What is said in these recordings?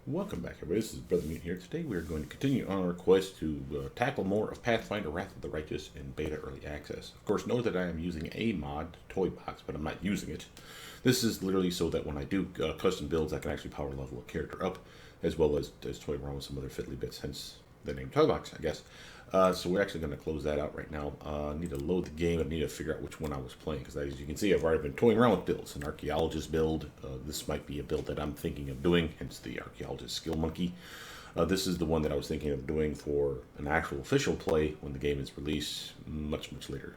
Welcome back, everybody. This is Brother Mute here. Today we are going to continue on our quest to tackle more of Pathfinder Wrath of the Righteous in beta early access. Of course, know that I am using a mod, Toy Box, but I'm not using it. This is literally so that when I do custom builds, I can actually power level a character up, as well as toying around with some other fiddly bits, hence the name Toy Box, I guess. So we're actually going to close that out right now. I need to load the game. I need to figure out which one I was playing, because as you can see, I've already been toying around with builds. An Archaeologist build. This might be a build that I'm thinking of doing, hence the Archaeologist Skill Monkey. This is the one that I was thinking of doing for an actual official play when the game is released much later.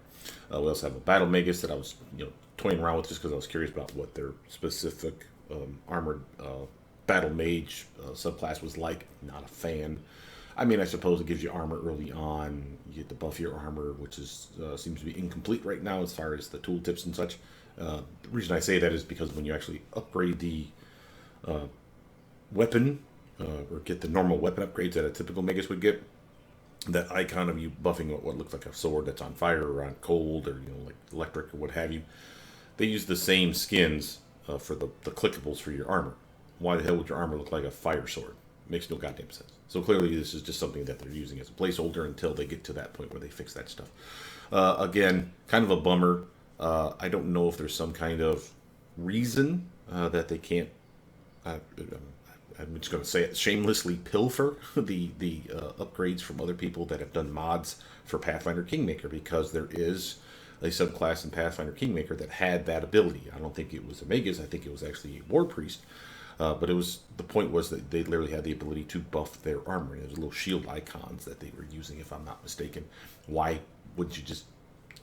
We also have a Battle Magus that I was toying around with just because I was curious about what their specific armored Battle Mage subclass was like. Not a fan. I mean, I suppose it gives you armor early on. You get to buff your armor, which is seems to be incomplete right now as far as the tooltips and such. The reason I say that is because when you actually upgrade the weapon, or get the normal weapon upgrades that a typical Magus would get, that icon of you buffing what looks like a sword that's on fire or on cold, or like electric or what have you, they use the same skins for the clickables for your armor. Why the hell would your armor look like a fire sword? Makes no goddamn sense. So clearly this is just something that they're using as a placeholder until they get to that point where they fix that stuff. Again, kind of a bummer. I don't know if there's some kind of reason that they can't, I'm just going to say it, shamelessly pilfer the upgrades from other people that have done mods for Pathfinder Kingmaker, because there is a subclass in Pathfinder Kingmaker that had that ability. I don't think it was a Magus. I think it was actually a War Priest. But the point was that they literally had the ability to buff their armor. There's little shield icons that they were using, if I'm not mistaken. Why would you just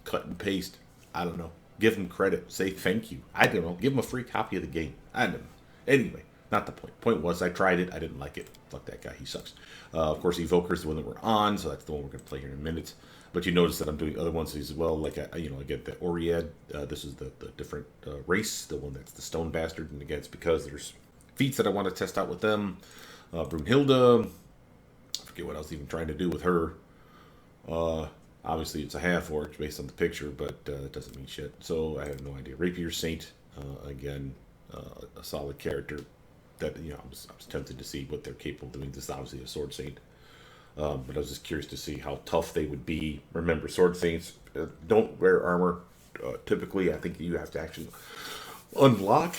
cut and paste? I don't know. Give them credit. Say thank you. I don't know. Give them a free copy of the game. I don't know. Anyway, not the point. Point was, I tried it. I didn't like it. Fuck that guy. He sucks. Of course, Evoker is the one that we're on, so that's the one we're going to play here in a minute. But you notice that I'm doing other ones as well. Like, I get the Oriad. This is the different race, the one that's the Stone Bastard. And again, it's because there's feats that I want to test out with them. Brunhilde, I forget what I was even trying to do with her. Obviously, it's a half-orc based on the picture, but it doesn't mean shit. So I have no idea. Rapier Saint, again, a solid character that I was tempted to see what they're capable of doing. This is obviously a Sword Saint, but I was just curious to see how tough they would be. Remember, Sword Saints don't wear armor. Typically, I think you have to actually unlock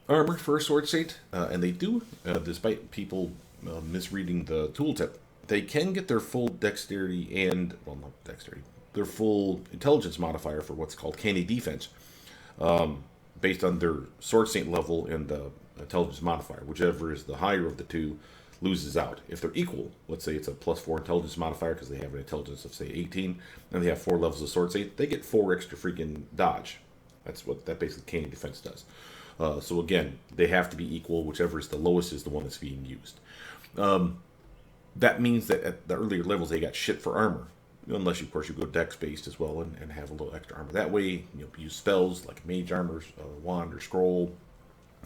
armor for a Sword Saint, and they do, despite people misreading the tooltip. They can get their full dexterity and, well, not dexterity, their full intelligence modifier for what's called candy defense, based on their Sword Saint level and the intelligence modifier. Whichever is the higher of the two loses out. If they're equal, let's say it's a +4 intelligence modifier because they have an intelligence of, say, 18, and they have 4 levels of Sword Saint, they get 4 extra freaking dodge. That's what that basically candy defense does. So again, they have to be equal. Whichever is the lowest is the one that's being used. That means that at the earlier levels they got shit for armor, unless of course you go dex based as well and have a little extra armor. That way, use spells like mage armor, wand or scroll,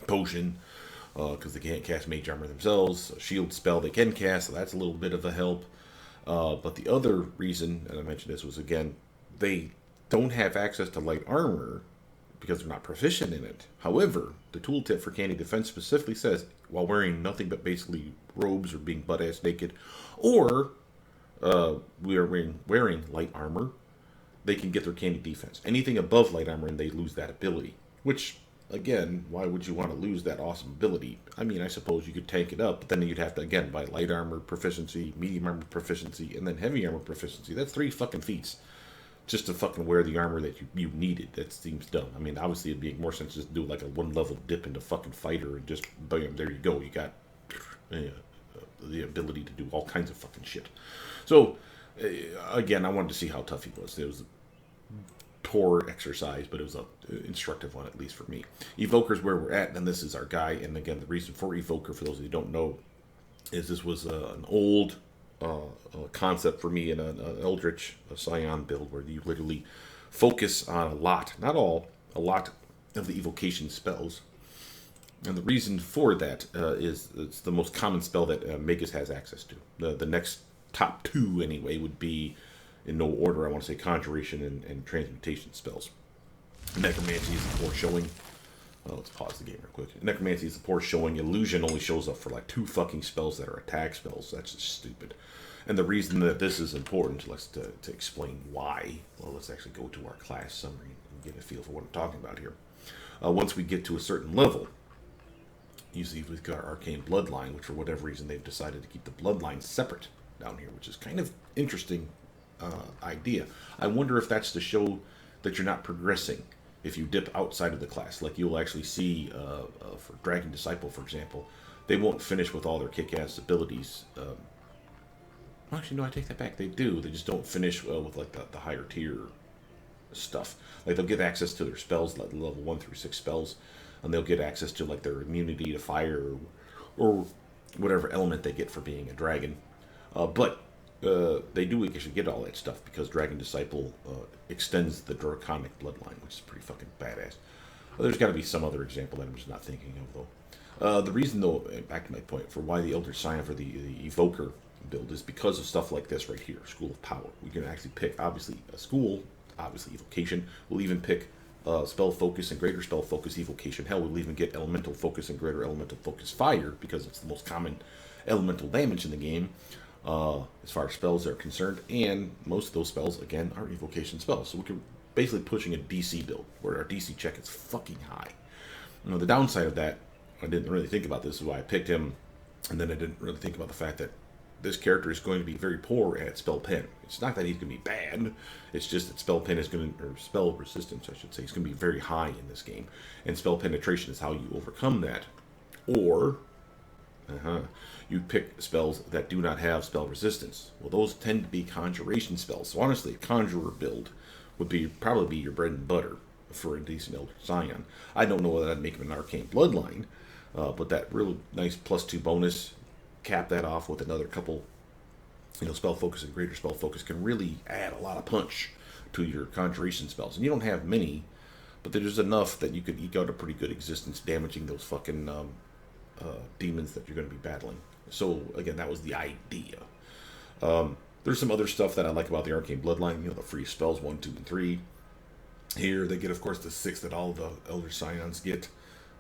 potion, because they can't cast mage armor themselves. A shield spell they can cast, so that's a little bit of a help. But the other reason, and I mentioned this, was again they don't have access to light armor because they're not proficient in it. However, the tooltip for candy defense specifically says, while wearing nothing but basically robes or being butt-ass naked, or we are wearing light armor, they can get their candy defense. Anything above light armor, and they lose that ability. Which, again, why would you want to lose that awesome ability? I mean, I suppose you could tank it up, but then you'd have to, again, buy light armor proficiency, medium armor proficiency, and then heavy armor proficiency. That's 3 fucking feats just to fucking wear the armor that you needed. That seems dumb. I mean, obviously it'd make more sense just to do like a 1-level dip into fucking fighter and just, bam, there you go. You got the ability to do all kinds of fucking shit. So, again, I wanted to see how tough he was. It was a poor exercise, but it was an instructive one, at least for me. Evoker's where we're at, and this is our guy. And again, the reason for Evoker, for those of you who don't know, is this was an old concept for me in an Eldritch Scion build, where you literally focus on a lot of the evocation spells. And the reason for that is it's the most common spell that Magus has access to. The next top 2 anyway would be, in no order, I want to say Conjuration and Transmutation spells. Necromancy is the foreshowing. Oh, let's pause the game real quick. Necromancy is the poor showing. Illusion only shows up for like 2 fucking spells that are attack spells. That's just stupid. And the reason that this is important, to explain why, well, let's actually go to our class summary and get a feel for what I'm talking about here. Once we get to a certain level, usually we've got our arcane bloodline, which for whatever reason they've decided to keep the bloodline separate down here, which is kind of interesting idea. I wonder if that's to show that you're not progressing. If you dip outside of the class, like you'll actually see for Dragon Disciple, for example, they won't finish with all their kick-ass abilities. Actually, no, I take that back. They do. They just don't finish with like the higher tier stuff. Like they'll get access to their spells, like level 1 through 6 spells, and they'll get access to like their immunity to fire or whatever element they get for being a dragon. But they do actually get all that stuff because Dragon Disciple extends the draconic bloodline, which is pretty fucking badass. There's got to be some other example that I'm just not thinking of, though. The reason, though, back to my point, for why the Elder Scion for the Evoker build is because of stuff like this right here, School of Power. We can actually pick, obviously, a school, obviously, Evocation. We'll even pick Spell Focus and Greater Spell Focus Evocation. Hell, we'll even get Elemental Focus and Greater Elemental Focus Fire, because it's the most common elemental damage in the game. As far as spells are concerned, and most of those spells, again, are evocation spells. So we're basically pushing a DC build, where our DC check is fucking high. You know, the downside of that, I didn't really think about this, is why I picked him, and then I didn't really think about the fact that this character is going to be very poor at spell pen. It's not that he's going to be bad, it's just that spell pen is going to, or spell resistance, I should say, is going to be very high in this game. And spell penetration is how you overcome that. Or you pick spells that do not have spell resistance. Well, those tend to be conjuration spells. So honestly, a conjurer build would probably be your bread and butter for a decent Elder Scion. I don't know whether that'd make him an arcane bloodline, but that real nice +2 bonus, cap that off with another couple, spell focus and greater spell focus can really add a lot of punch to your conjuration spells. And you don't have many, but there's enough that you could eke out a pretty good existence, damaging those fucking demons that you're going to be battling. So again, that was the idea. There's some other stuff that I like about the Arcane Bloodline. The free spells 1, 2, and 3. Here they get, of course, the 6 that all the Elder Scions get.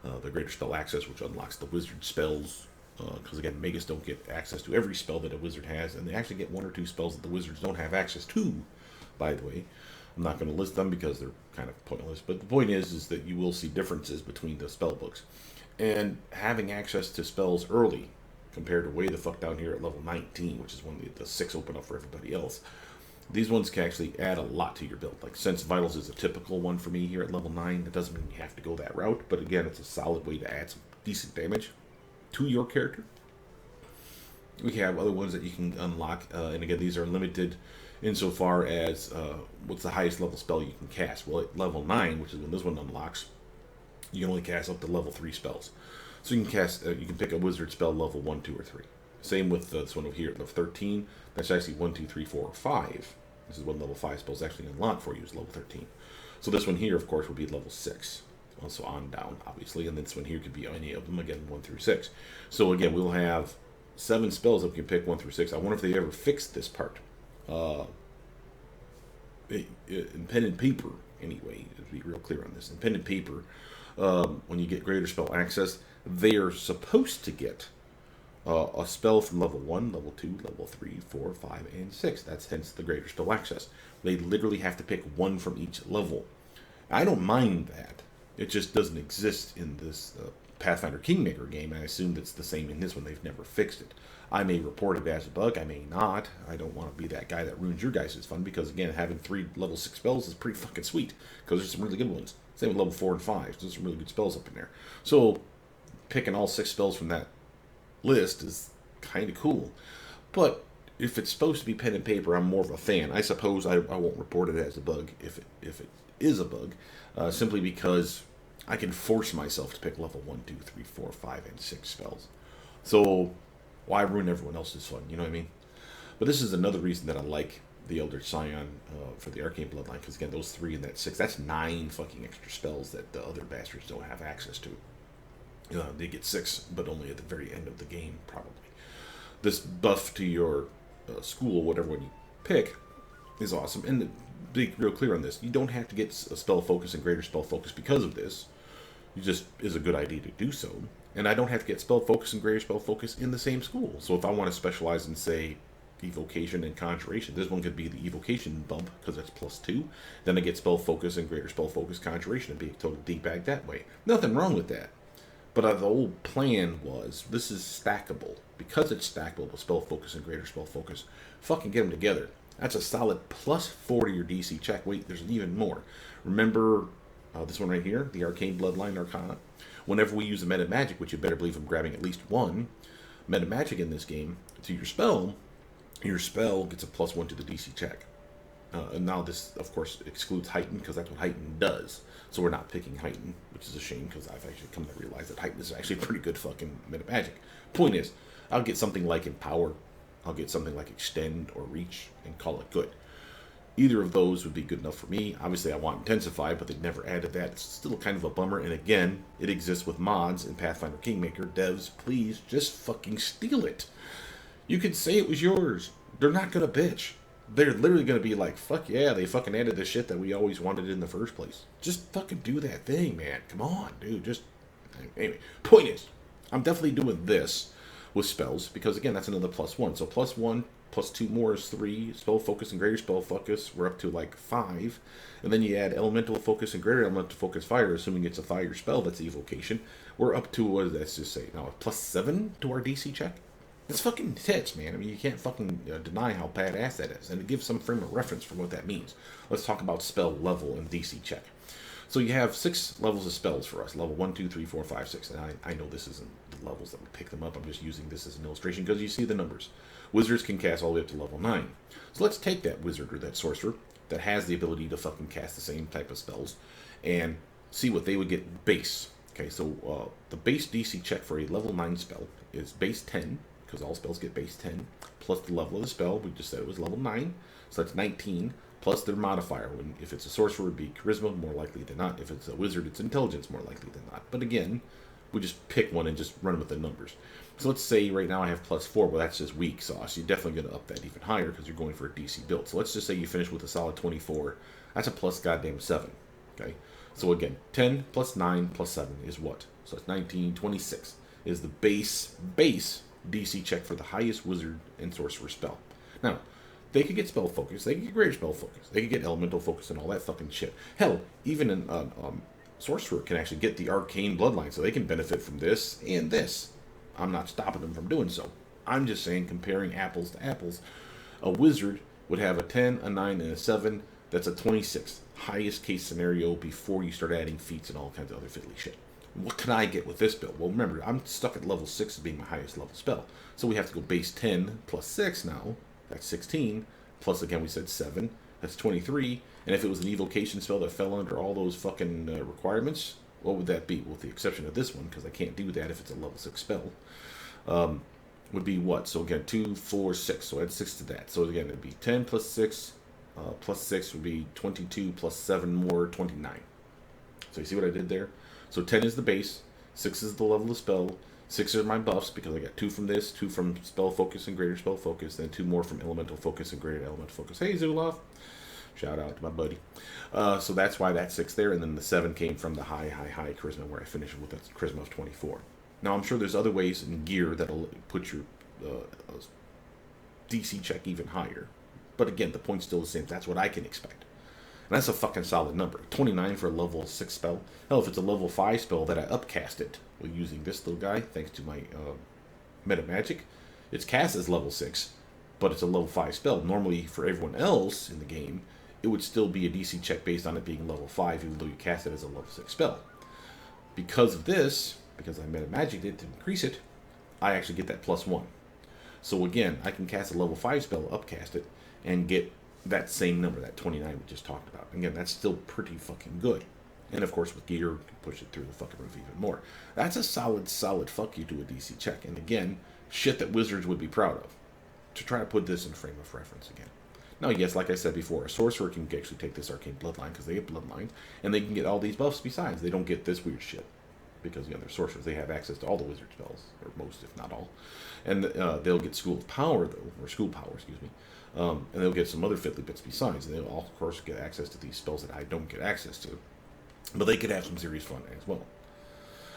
The Greater Spell Access, which unlocks the wizard spells. Because again, Magus don't get access to every spell that a wizard has, and they actually get 1 or 2 spells that the wizards don't have access to. By the way, I'm not going to list them because they're kind of pointless. But the point is that you will see differences between the spell books. And having access to spells early, compared to way the fuck down here at level 19, which is when the 6 open up for everybody else, these ones can actually add a lot to your build. Like Sense Vitals is a typical one for me here at level 9. That doesn't mean you have to go that route, but again, it's a solid way to add some decent damage to your character. We have other ones that you can unlock, and again, these are limited insofar as what's the highest level spell you can cast. Well, at level 9, which is when this one unlocks, you can only cast up to level 3 spells. So you can cast, you can pick a wizard spell level 1, 2, or 3. Same with this one over here at level 13. That's actually 1, 2, 3, 4, or 5. This is what level 5 spells actually unlock for you, is level 13. So this one here, of course, will be level 6. Also on down, obviously. And this one here could be any of them, again, 1 through 6. So again, we'll have 7 spells that we can pick 1 through 6. I wonder if they ever fixed this part. In pen and paper, anyway, to be real clear on this. In pen and paper, when you get Greater Spell Access, they are supposed to get a spell from level 1, level 2, level 3, 4, 5, and 6. That's hence the Greater Spell Access. They literally have to pick 1 from each level. I don't mind that. It just doesn't exist in this Pathfinder Kingmaker game. I assume that's the same in this one. They've never fixed it. I may report it as a bug. I may not. I don't want to be that guy that ruins your guys' fun, because, again, having 3 level 6 spells is pretty fucking sweet, because there's some really good ones. Same with level 4 and 5. There's some really good spells up in there. So picking all 6 spells from that list is kind of cool. But if it's supposed to be pen and paper, I'm more of a fan. I suppose I won't report it as a bug if it is a bug, simply because I can force myself to pick level 1, 2, 3, 4, 5, and 6 spells. So why ruin everyone else's fun? You know what I mean? But this is another reason that I like the Elder Scion for the Arcane Bloodline, because again, those 3 and that 6, that's 9 fucking extra spells that the other bastards don't have access to. They get 6, but only at the very end of the game, probably. This buff to your school, whatever one you pick, is awesome. And to be real clear on this, you don't have to get a spell focus and greater spell focus because of this. It just is a good idea to do so. And I don't have to get spell focus and greater spell focus in the same school. So if I want to specialize in, say, evocation and conjuration, this one could be the evocation bump because that's +2. Then I get spell focus and greater spell focus conjuration and be a total D-bag that way. Nothing wrong with that. But the old plan was, this is stackable. Because it's stackable with spell focus and greater spell focus, fucking get them together. That's a solid +4 to your DC check. Wait, there's even more. Remember this one right here, the Arcane Bloodline Arcana? Whenever we use a meta magic, which you better believe I'm grabbing at least one meta magic in this game, to your spell gets a +1 to the DC check. And now this, of course, excludes Heighten, because that's what Heighten does. So we're not picking Heighten, which is a shame, because I've actually come to realize that Heighten is actually pretty good fucking meta magic. Point is, I'll get something like Empower, I'll get something like Extend or Reach, and call it good. Either of those would be good enough for me. Obviously, I want Intensify, but they never added that. It's still kind of a bummer. And again, it exists with mods in Pathfinder Kingmaker. Devs, please just fucking steal it. You can say it was yours. They're not going to bitch. They're literally going to be like, fuck yeah, they fucking added the shit that we always wanted in the first place. Just fucking do that thing, man. Come on, dude. Just, anyway. Point is, I'm definitely doing this with spells, because again, that's another +1. So +1, +2 more is 3. Spell focus and greater spell focus, we're up to like 5. And then you add elemental focus and greater elemental focus fire, assuming it's a fire spell that's evocation. We're up to, what does that just say? Now, a +7 to our DC check? That's fucking tits, man. I mean, you can't fucking deny how badass that is. And it gives some frame of reference for what that means. Let's talk about spell level and DC check. So you have 6 levels of spells for us. Level 1, 2, 3, 4, 5, 6. And I know this isn't the levels that we pick them up. I'm just using this as an illustration because you see the numbers. Wizards can cast all the way up to level 9. So let's take that wizard or that sorcerer that has the ability to fucking cast the same type of spells and see what they would get base. Okay, so the base DC check for a level 9 spell is base 10, because all spells get base 10, plus the level of the spell. We just said it was level 9, so that's 19, plus their modifier. If it's a sorcerer, it would be charisma, more likely than not. If it's a wizard, it's intelligence, more likely than not. But again, we just pick one and just run with the numbers. So let's say right now I have +4. Well, that's just weak sauce. You're definitely going to up that even higher because you're going for a DC build. So let's just say you finish with a solid 24. That's a +7. Okay. So again, 10 plus 9 plus 7 is what? So it's 19, 26 is the base DC check for the highest wizard and sorcerer spell. Now, they could get spell focus, they could get greater spell focus, they could get elemental focus and all that fucking shit. Hell, even an sorcerer can actually get the arcane bloodline, so they can benefit from this and this. I'm not stopping them from doing so. I'm just saying, comparing apples to apples, a wizard would have a 10, a 9, and a 7. That's a 26. Highest case scenario before you start adding feats and all kinds of other fiddly shit. What can I get with this build? Well, remember, I'm stuck at level 6 as being my highest level spell. So we have to go base 10 plus 6 now. That's 16. Plus, again, we said 7. That's 23. And if it was an evocation spell that fell under all those fucking requirements, what would that be? Well, with the exception of this one, because I can't do that if it's a level 6 spell. Would be what? So again, 2, 4, 6. So add 6 to that. So again, it'd be 10 plus 6. Plus 6 would be 22, plus 7 more, 29. So you see what I did there? So 10 is the base, 6 is the level of spell, 6 are my buffs, because I got 2 from this, 2 from spell focus and greater spell focus, then 2 more from elemental focus and greater elemental focus. Hey, Zulov! Shout out to my buddy. So that's why that's 6 there, and then the 7 came from the high charisma, where I finished with a charisma of 24. Now, I'm sure there's other ways in gear that'll put your DC check even higher. But again, the point's still the same. That's what I can expect. And that's a fucking solid number. 29 for a level 6 spell. Hell, if it's a level 5 spell that I upcast it with using this little guy, thanks to my meta magic, it's cast as level 6, but it's a level 5 spell. Normally, for everyone else in the game, it would still be a DC check based on it being level 5, even though you cast it as a level 6 spell. Because of this, because I meta magicked it to increase it, I actually get that +1. So again, I can cast a level 5 spell, upcast it, and get that same number, that 29 we just talked about. Again, that's still pretty fucking good. And of course, with gear, you can push it through the fucking roof even more. That's a solid fuck you to a DC check. And again, shit that wizards would be proud of. To try to put this in frame of reference again. Now, yes, like I said before, a sorcerer can actually take this arcane bloodline because they get bloodline, and they can get all these buffs besides. They don't get this weird shit. Because, they're sorcerers. They have access to all the wizard spells, or most, if not all. And they'll get School of Power, though, or School Power, excuse me. And they'll get some other fiddly bits besides. And they'll, all, of course, get access to these spells that I don't get access to. But they could have some serious fun as well.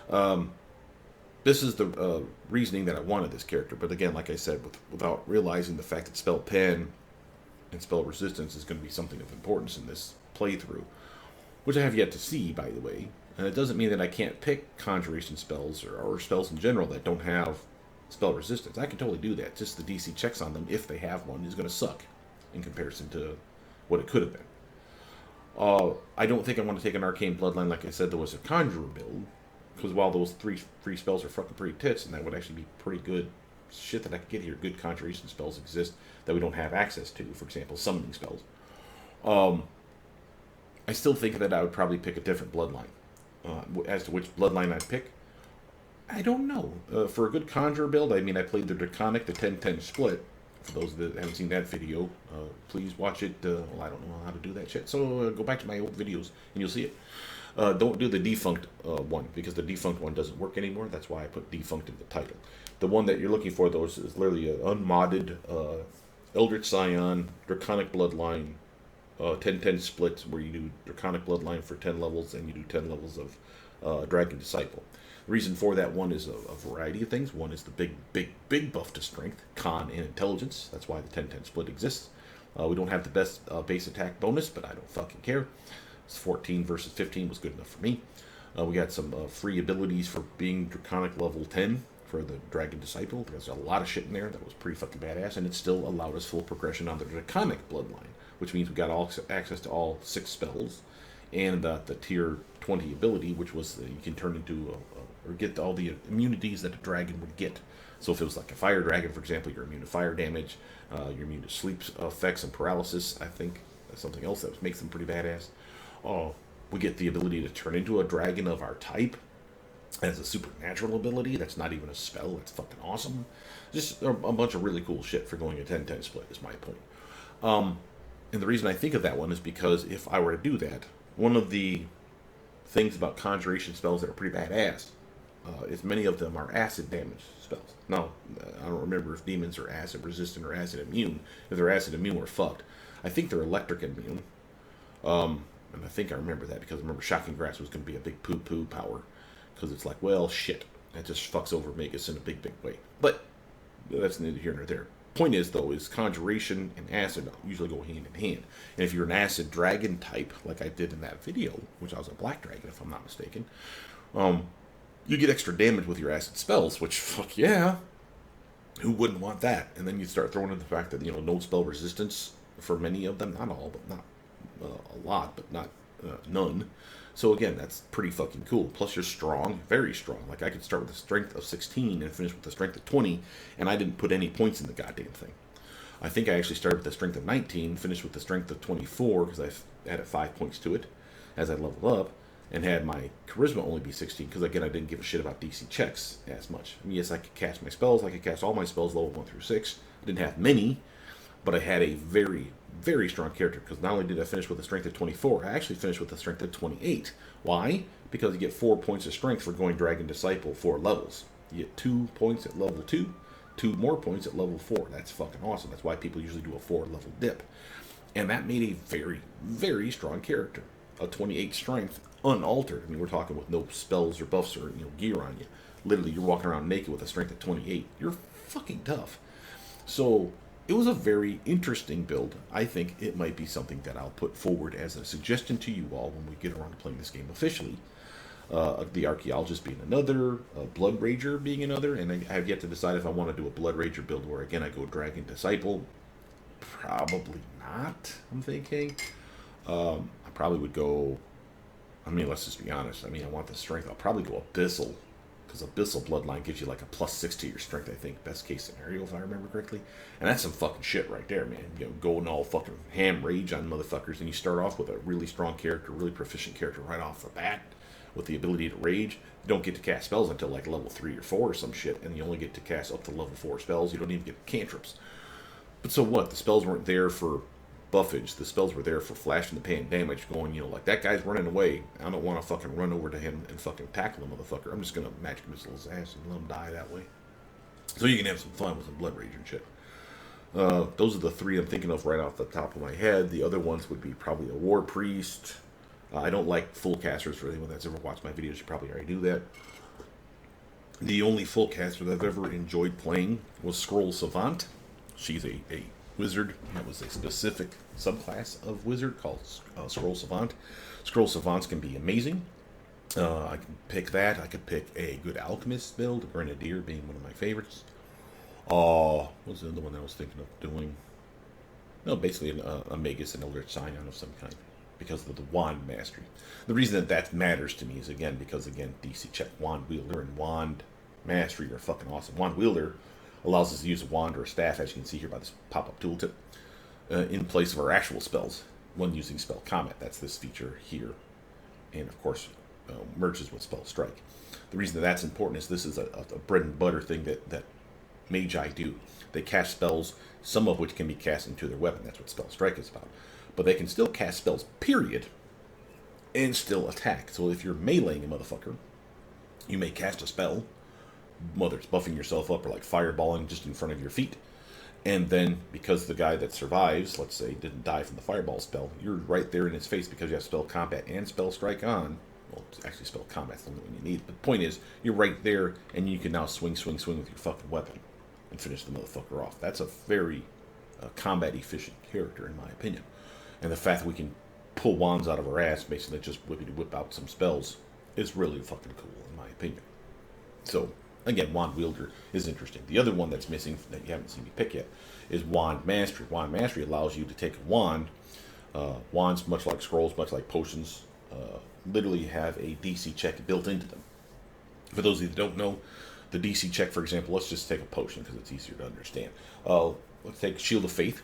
This is the reasoning that I wanted this character. But again, like I said, without realizing the fact that spell pen and spell resistance is going to be something of importance in this playthrough, which I have yet to see, by the way. And it doesn't mean that I can't pick conjuration spells or spells in general that don't have spell resistance. I can totally do that. Just the DC checks on them, if they have one, is going to suck in comparison to what it could have been. I don't think I want to take an Arcane Bloodline, like I said, there was a Conjurer build, because while those three free spells are fucking pretty tits, and that would actually be pretty good shit that I could get here, good conjuration spells exist that we don't have access to, for example, summoning spells. I still think that I would probably pick a different bloodline. As to which bloodline I'd pick, I don't know. For a good Conjurer build, I mean, I played the Draconic, the 10-10 split. For those that haven't seen that video, please watch it. Well, I don't know how to do that shit, so go back to my old videos and you'll see it. Don't do the defunct one, because the defunct one doesn't work anymore. That's why I put defunct in the title. The one that you're looking for, though, is literally an unmodded Eldritch Scion, Draconic Bloodline, 10-10 splits, where you do Draconic Bloodline for 10 levels and you do 10 levels of Dragon Disciple. The reason for that one is a variety of things. One is the big buff to strength, con, and intelligence. That's why the 10-10 split exists. We don't have the best base attack bonus, but I don't fucking care. 14 versus 15 was good enough for me. We got some free abilities for being Draconic level 10 for the Dragon Disciple. There's a lot of shit in there that was pretty fucking badass, and it still allowed us full progression on the Draconic bloodline, which means we got all access to all 6 spells, and the tier 20 ability, which was you can turn into or get all the immunities that a dragon would get. So if it was like a fire dragon, for example, you're immune to fire damage, you're immune to sleep effects and paralysis. I think that's something else that makes them pretty badass. We get the ability to turn into a dragon of our type as a supernatural ability. That's not even a spell. That's fucking awesome. Just a bunch of really cool shit for going a 10-10 split is my point. And the reason I think of that one is because if I were to do that, one of the things about conjuration spells that are pretty badass is many of them are acid damage spells. Now, I don't remember if demons are acid resistant or acid immune. If they're acid immune, we're fucked. I think they're electric immune. And I think I remember that because I remember Shocking Grass was going to be a big poo-poo power. Because it's like, well, shit. That just fucks over Magus in a big way. But that's neither here nor there. Point is, though, is conjuration and acid usually go hand in hand. And if you're an acid dragon type, like I did in that video, which I was a black dragon, if I'm not mistaken, you get extra damage with your acid spells, which, fuck yeah, who wouldn't want that? And then you start throwing in the fact that, no spell resistance for many of them, not all, but not a lot, but not none. So again, that's pretty fucking cool. Plus you're strong, very strong. Like I could start with a strength of 16 and finish with a strength of 20, and I didn't put any points in the goddamn thing. I think I actually started with a strength of 19, finished with a strength of 24, because I added 5 points to it as I leveled up, and had my charisma only be 16, because again, I didn't give a shit about DC checks as much. I mean, yes, I could cast my spells, I could cast all my spells level 1 through 6. I didn't have many, but I had a very strong character, because not only did I finish with a strength of 24, I actually finished with a strength of 28. Why? Because you get 4 points of strength for going Dragon Disciple 4 levels. You get 2 points at level 2, 2 more points at level 4. That's fucking awesome. That's why people usually do a 4 level dip. And that made a very strong character. A 28 strength, unaltered. I mean, we're talking with no spells or buffs or gear on you. Literally, you're walking around naked with a strength of 28. You're fucking tough. So it was a very interesting build. I think it might be something that I'll put forward as a suggestion to you all when we get around to playing this game officially. The Archaeologist being another, Blood Rager being another, and I have yet to decide if I want to do a Blood Rager build where, again, I go Dragon Disciple. Probably not, I'm thinking. I probably would go, I mean, let's just be honest. I mean, I want the strength. I'll probably go Abyssal, because Abyssal Bloodline gives you like a +6 to your strength, I think. Best case scenario, if I remember correctly. And that's some fucking shit right there, man. Going all fucking ham rage on motherfuckers, and you start off with a really strong character, really proficient character right off the bat with the ability to rage. You don't get to cast spells until like level 3 or 4 or some shit, and you only get to cast up to level 4 spells. You don't even get cantrips. But so what? The spells weren't there for buffage. The spells were there for flash in the pan damage, going, like, that guy's running away. I don't want to fucking run over to him and fucking tackle the motherfucker. I'm just going to magic missile his ass and let him die that way. So you can have some fun with some Blood Rage and shit. Those are the 3 I'm thinking of right off the top of my head. The other ones would be probably a War Priest. I don't like full casters. For anyone that's ever watched my videos, you probably already do that. The only full caster that I've ever enjoyed playing was Scroll Savant. She's a wizard. That was a specific subclass of wizard called Scroll Savant. Scroll Savants can be amazing. I can pick that. I could pick a good alchemist build, Grenadier being one of my favorites. What was the other one I was thinking of doing? No, basically a Magus and Eldritch Scion of some kind because of the wand mastery. The reason that that matters to me is because DC check wand wielder and wand mastery are fucking awesome. Wand wielder allows us to use a wand or a staff, as you can see here by this pop-up tooltip, in place of our actual spells when using spell combat. That's this feature here, and of course merges with spell strike. The reason that that's important is this is a bread and butter thing that Magi do. They cast spells, some of which can be cast into their weapon. That's what spell strike is about. But they can still cast spells, period, and still attack. So if you're meleeing a motherfucker, you may cast a spell, whether it's buffing yourself up or like fireballing just in front of your feet. And then, because the guy that survives, let's say, didn't die from the fireball spell, you're right there in his face because you have spell combat and spell strike on. Well, it's actually spell combat's the only one you need. But the point is, you're right there, and you can now swing with your fucking weapon and finish the motherfucker off. That's a very combat efficient character, in my opinion. And the fact that we can pull wands out of our ass, basically just whip out some spells, is really fucking cool, in my opinion. So, again, wand wielder is interesting. The other one that's missing that you haven't seen me pick yet is wand mastery. Wand mastery allows you to take a wand. Wands, much like scrolls, much like potions, literally have a DC check built into them. For those of you that don't know, the DC check, for example, let's just take a potion because it's easier to understand. Let's take Shield of Faith.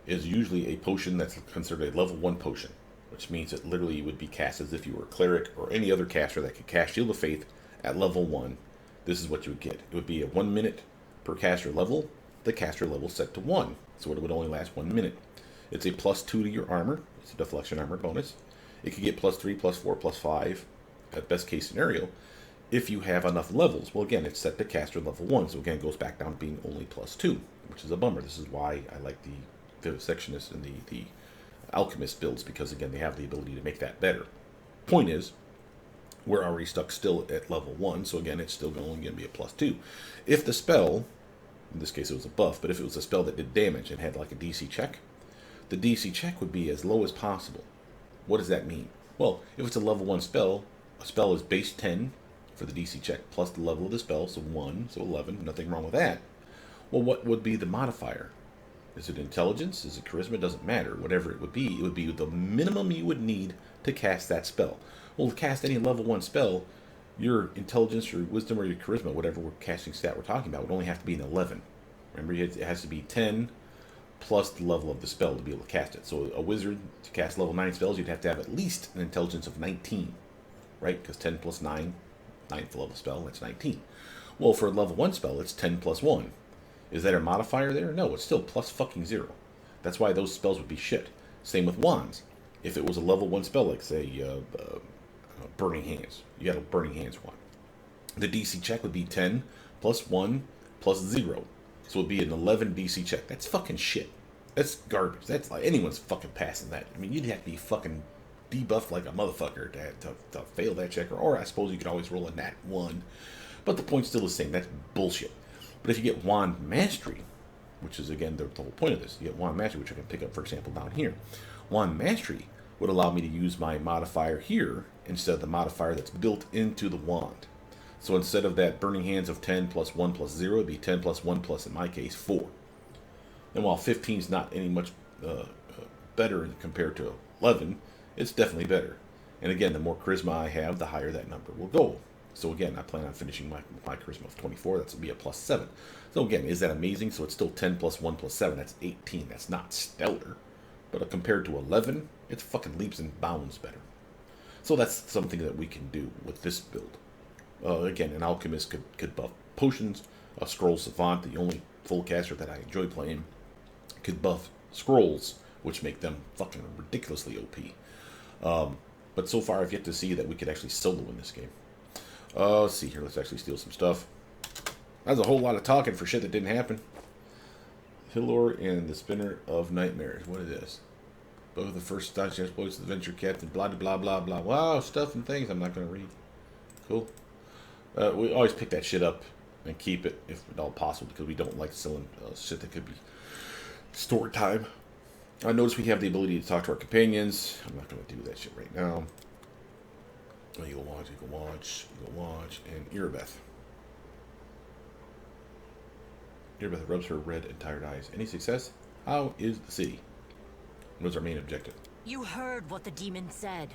Is usually a potion that's considered a level 1 potion, which means it literally would be cast as if you were a cleric or any other caster that could cast Shield of Faith at level 1. This is what you would get. It would be a 1 minute per caster level, the caster level set to 1, so it would only last 1 minute. It's a +2 to your armor. It's a deflection armor bonus. It could get +3, +4, +5 at best case scenario if you have enough levels. Well, again, it's set to caster level 1, so again, it goes back down to being only +2, which is a bummer. This is why I like the Vivisectionist and the Alchemist builds, because, again, they have the ability to make that better. Point is, we're already stuck still at level 1, so again, it's still only going to be a +2. If the spell, in this case it was a buff, but if it was a spell that did damage and had like a DC check, the DC check would be as low as possible. What does that mean? Well, if it's a level 1 spell, a spell is base 10 for the DC check plus the level of the spell, so 1, so 11, nothing wrong with that. Well, what would be the modifier? Is it intelligence? Is it charisma? It doesn't matter. Whatever it would be the minimum you would need to cast that spell. Well, to cast any level 1 spell, your intelligence, your wisdom, or your charisma, whatever casting stat we're talking about, would only have to be an 11. Remember, it has to be 10 plus the level of the spell to be able to cast it. So a wizard, to cast level 9 spells, you'd have to have at least an intelligence of 19, right? Because 10 plus 9, 9th level spell, that's 19. Well, for a level 1 spell, it's 10 plus 1. Is that a modifier there? No, it's still +0. That's why those spells would be shit. Same with wands. If it was a level 1 spell, like, say, Burning Hands. You got a Burning Hands wand. The DC check would be 10 plus 1 plus 0. So it would be an 11 DC check. That's fucking shit. That's garbage. That's like anyone's fucking passing that. I mean, you'd have to be fucking debuffed like a motherfucker to fail that check. Or I suppose you could always roll a nat 1. But the point's still the same. That's bullshit. But if you get Wand Mastery, which is, again, the whole point of this, you get Wand Mastery, which I can pick up, for example, down here. Wand Mastery would allow me to use my modifier here instead of the modifier that's built into the wand. So instead of that Burning Hands of 10 plus 1 plus 0, it'd be 10 plus 1 plus, in my case, 4. And while 15 is not any much better compared to 11, it's definitely better. And again, the more charisma I have, the higher that number will go. So again, I plan on finishing my charisma of 24. That's going to be a +7. So again, is that amazing? So it's still 10 plus 1 plus 7. That's 18. That's not stellar. But compared to 11, it's fucking leaps and bounds better. So that's something that we can do with this build. Again, an alchemist could buff potions. A scroll savant, the only full caster that I enjoy playing, could buff scrolls, which make them fucking ridiculously OP. But so far, I've yet to see that we could actually solo in this game. Let's see here. Let's actually steal some stuff. That's a whole lot of talking for shit that didn't happen. Hillor and the Spinner of Nightmares. What is this? Both of the first stage exploits of the Venture Captain. Blah, blah, blah, blah. Wow, stuff and things I'm not going to read. Cool. We always pick that shit up and keep it if at all possible because we don't like selling shit that could be stored time. I notice we have the ability to talk to our companions. I'm not going to do that shit right now. You go watch, you go watch, you go watch, and Irabeth. Irabeth rubs her red and tired eyes. Any success? How is the city? What's our main objective? You heard what the demon said.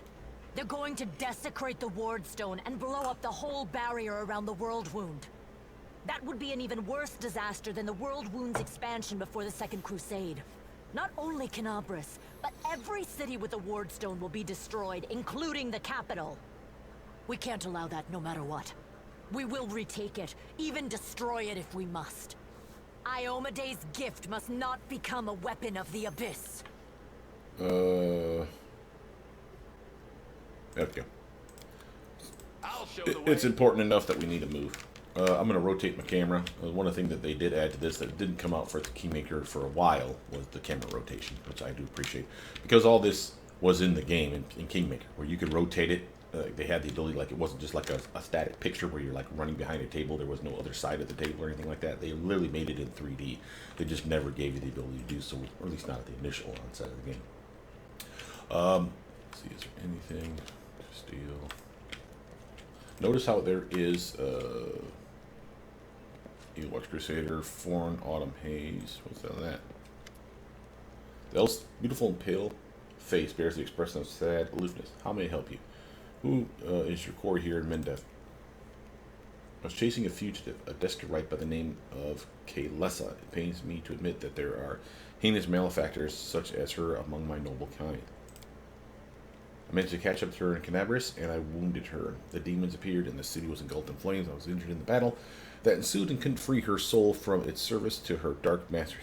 They're going to desecrate the Wardstone and blow up the whole barrier around the World Wound. That would be an even worse disaster than the World Wound's expansion before the Second Crusade. Not only Canabris, but every city with a Wardstone will be destroyed, including the capital. We can't allow that no matter what. We will retake it, even destroy it if we must. Iomede's gift must not become a weapon of the Abyss. There we go. It's important enough that we need to move. I'm going to rotate my camera. One of the things that they did add to this that didn't come out for the Keymaker for a while was the camera rotation, which I do appreciate. Because all this was in the game in Kingmaker, where you could rotate it. They had the ability, like it wasn't just like a static picture where you're like running behind a table. There was no other side of the table or anything like that. They literally made it in 3D. They just never gave you the ability to do so, or at least not at the initial onset of the game. Let's see, is there anything to steal? Notice how there is Evil Watch Crusader, Foreign Autumn Haze. What's that? The elf's beautiful and pale face bears the expression of sad aloofness. How may I help you? Who is your core here in Mendef? I was chasing a fugitive, a Descarite by the name of Kaylessa. It pains me to admit that there are heinous malefactors such as her among my noble kind. I managed to catch up to her in Canabris, and I wounded her. The demons appeared, and the city was engulfed in flames. I was injured in the battle that ensued and couldn't free her soul from its service to her dark master.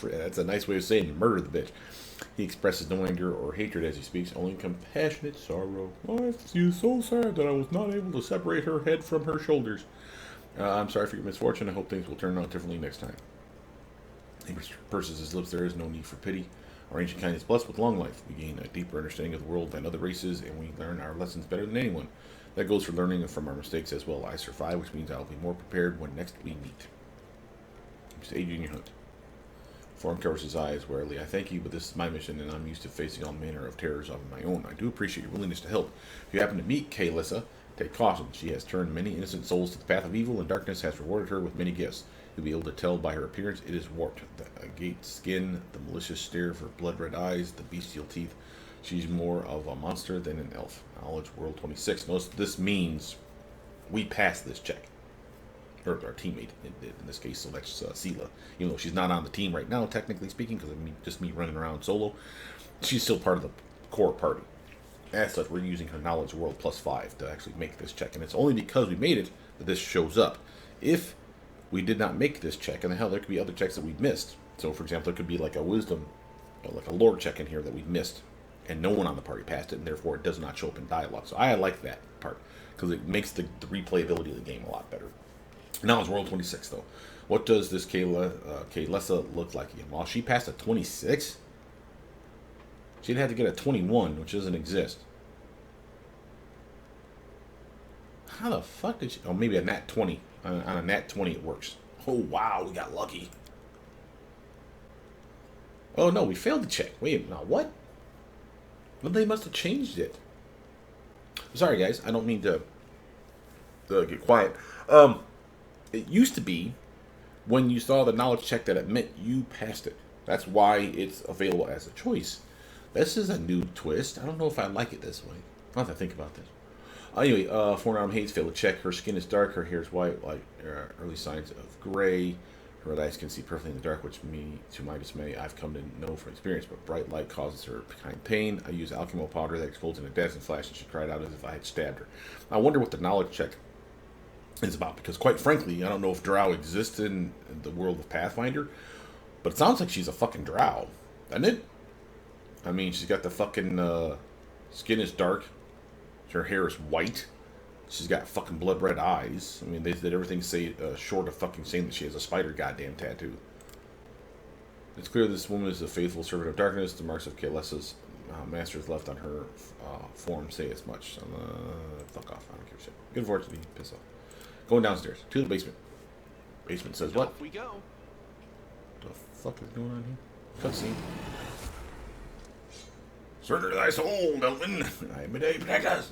That's a nice way of saying murder the bitch. He expresses no anger or hatred as he speaks, only compassionate sorrow. Oh, she is so sad that I was not able to separate her head from her shoulders. I'm sorry for your misfortune. I hope things will turn out differently next time. He purses his lips. There is no need for pity. Our ancient kind is blessed with long life. We gain a deeper understanding of the world than other races, and we learn our lessons better than anyone. That goes for learning from our mistakes as well. I survive, which means I'll be more prepared when next we meet. Just aid you in your hunt. Form covers his eyes warily. I thank you, but this is my mission, and I'm used to facing all manner of terrors of my own. I do appreciate your willingness to help. If you happen to meet Kaylissa, take caution. She has turned many innocent souls to the path of evil, and darkness has rewarded her with many gifts. You'll be able to tell by her appearance it is warped. The agate skin, the malicious stare of her blood-red eyes, the bestial teeth. She's more of a monster than an elf. Knowledge World 26. Notice this means we passed this check. Or our teammate in this case, so that's Sela. Even though she's not on the team right now, technically speaking, because just me running around solo, she's still part of the core party. As such, we're using her Knowledge World +5 to actually make this check, and it's only because we made it that this shows up. If we did not make this check, and the hell, there could be other checks that we missed. So, for example, there could be like a wisdom, like a lore check in here that we missed, and no one on the party passed it, and therefore it does not show up in dialogue. So I like that part, because it makes the replayability of the game a lot better. Now it's World 26, though. What does this Kaylessa look like again? Well, she passed a 26. She'd have to get a 21, which doesn't exist. How the fuck did she... Oh, maybe a nat 20. On a nat 20 it works. Oh, wow, we got lucky. Oh, no, we failed the check. Wait, now what? Well, they must have changed it. Sorry, guys. I don't mean to get quiet. It used to be when you saw the knowledge check that it meant you passed it. That's why it's available as a choice. This is a new twist. I don't know if I like it this way. I'll have to think about this. Anyway, Forearm Hates failed to check. Her skin is dark. Her hair is white, like early signs of gray. Her red eyes can see perfectly in the dark, which to my dismay, I've come to know from experience. But bright light causes her kind of pain. I use alchemy powder that explodes in a dancing flash, and she cried out as if I had stabbed her. I wonder what the knowledge check is about, because quite frankly, I don't know if drow exist in the world of Pathfinder, but it sounds like she's a fucking drow, doesn't it? I mean, she's got the fucking skin is dark, her hair is white, she's got fucking blood red eyes. I mean, they did everything say short of fucking saying that she has a spider goddamn tattoo. It's clear this woman is a faithful servant of darkness. The marks of Kaylessa's masters left on her form say as much. So, fuck off, I don't give a shit. Good fortune, piss off. Going downstairs to the basement. Basement says what? Off we go. The fuck is going on here? Cutscene. Surrender thy soul, Melvin. I am a day protect us.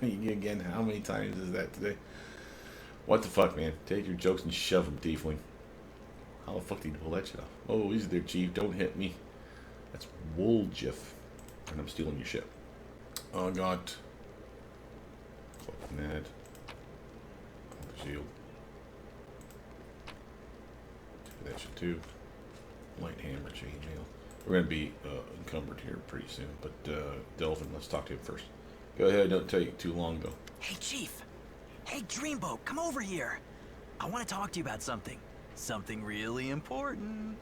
Again, how many times is that today? What the fuck, man? Take your jokes and shove them, tiefling. How the fuck did you pull that shit off? Oh, easy there, chief. Don't hit me. That's Wooljiff. And I'm stealing your shit. Oh, God. Cloak Ned. Shield. Take that shit too. Light hammer, chainmail. We're going to be encumbered here pretty soon. But Delvin, let's talk to him first. Go ahead, don't take too long though. Hey, Chief. Hey, Dreamboat, come over here. I want to talk to you about something. Something really important.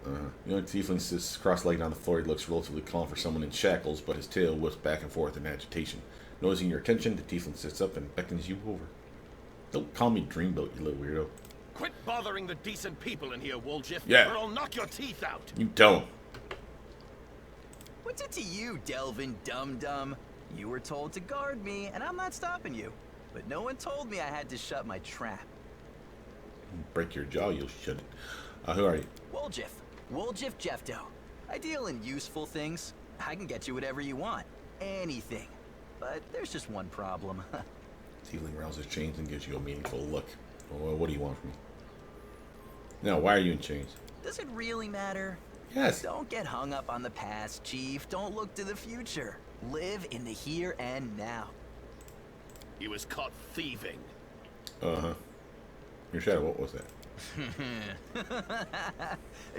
The only tiefling sits cross-legged on the floor. He looks relatively calm for someone in shackles, but his tail whips back and forth in agitation. Noticing your attention, the tiefling sits up and beckons you over. Don't call me Dreamboat, you little weirdo. Quit bothering the decent people in here, Wooljiff, Yeah. or I'll knock your teeth out. You don't. What's it to you, Delvin Dum-Dum? You were told to guard me, and I'm not stopping you. But no one told me I had to shut my trap. Break your jaw, you'll shut it. Who are you? Wooljiff. Wooljiff Jeffdo. I deal in useful things. I can get you whatever you want. Anything. But there's just one problem. Tiefling rouses chains and gives you a meaningful look. Well, what do you want from me? Now, why are you in chains? Does it really matter? Yes. Don't get hung up on the past, Chief. Don't look to the future. Live in the here and now. He was caught thieving. Uh-huh. Your shadow, what was that?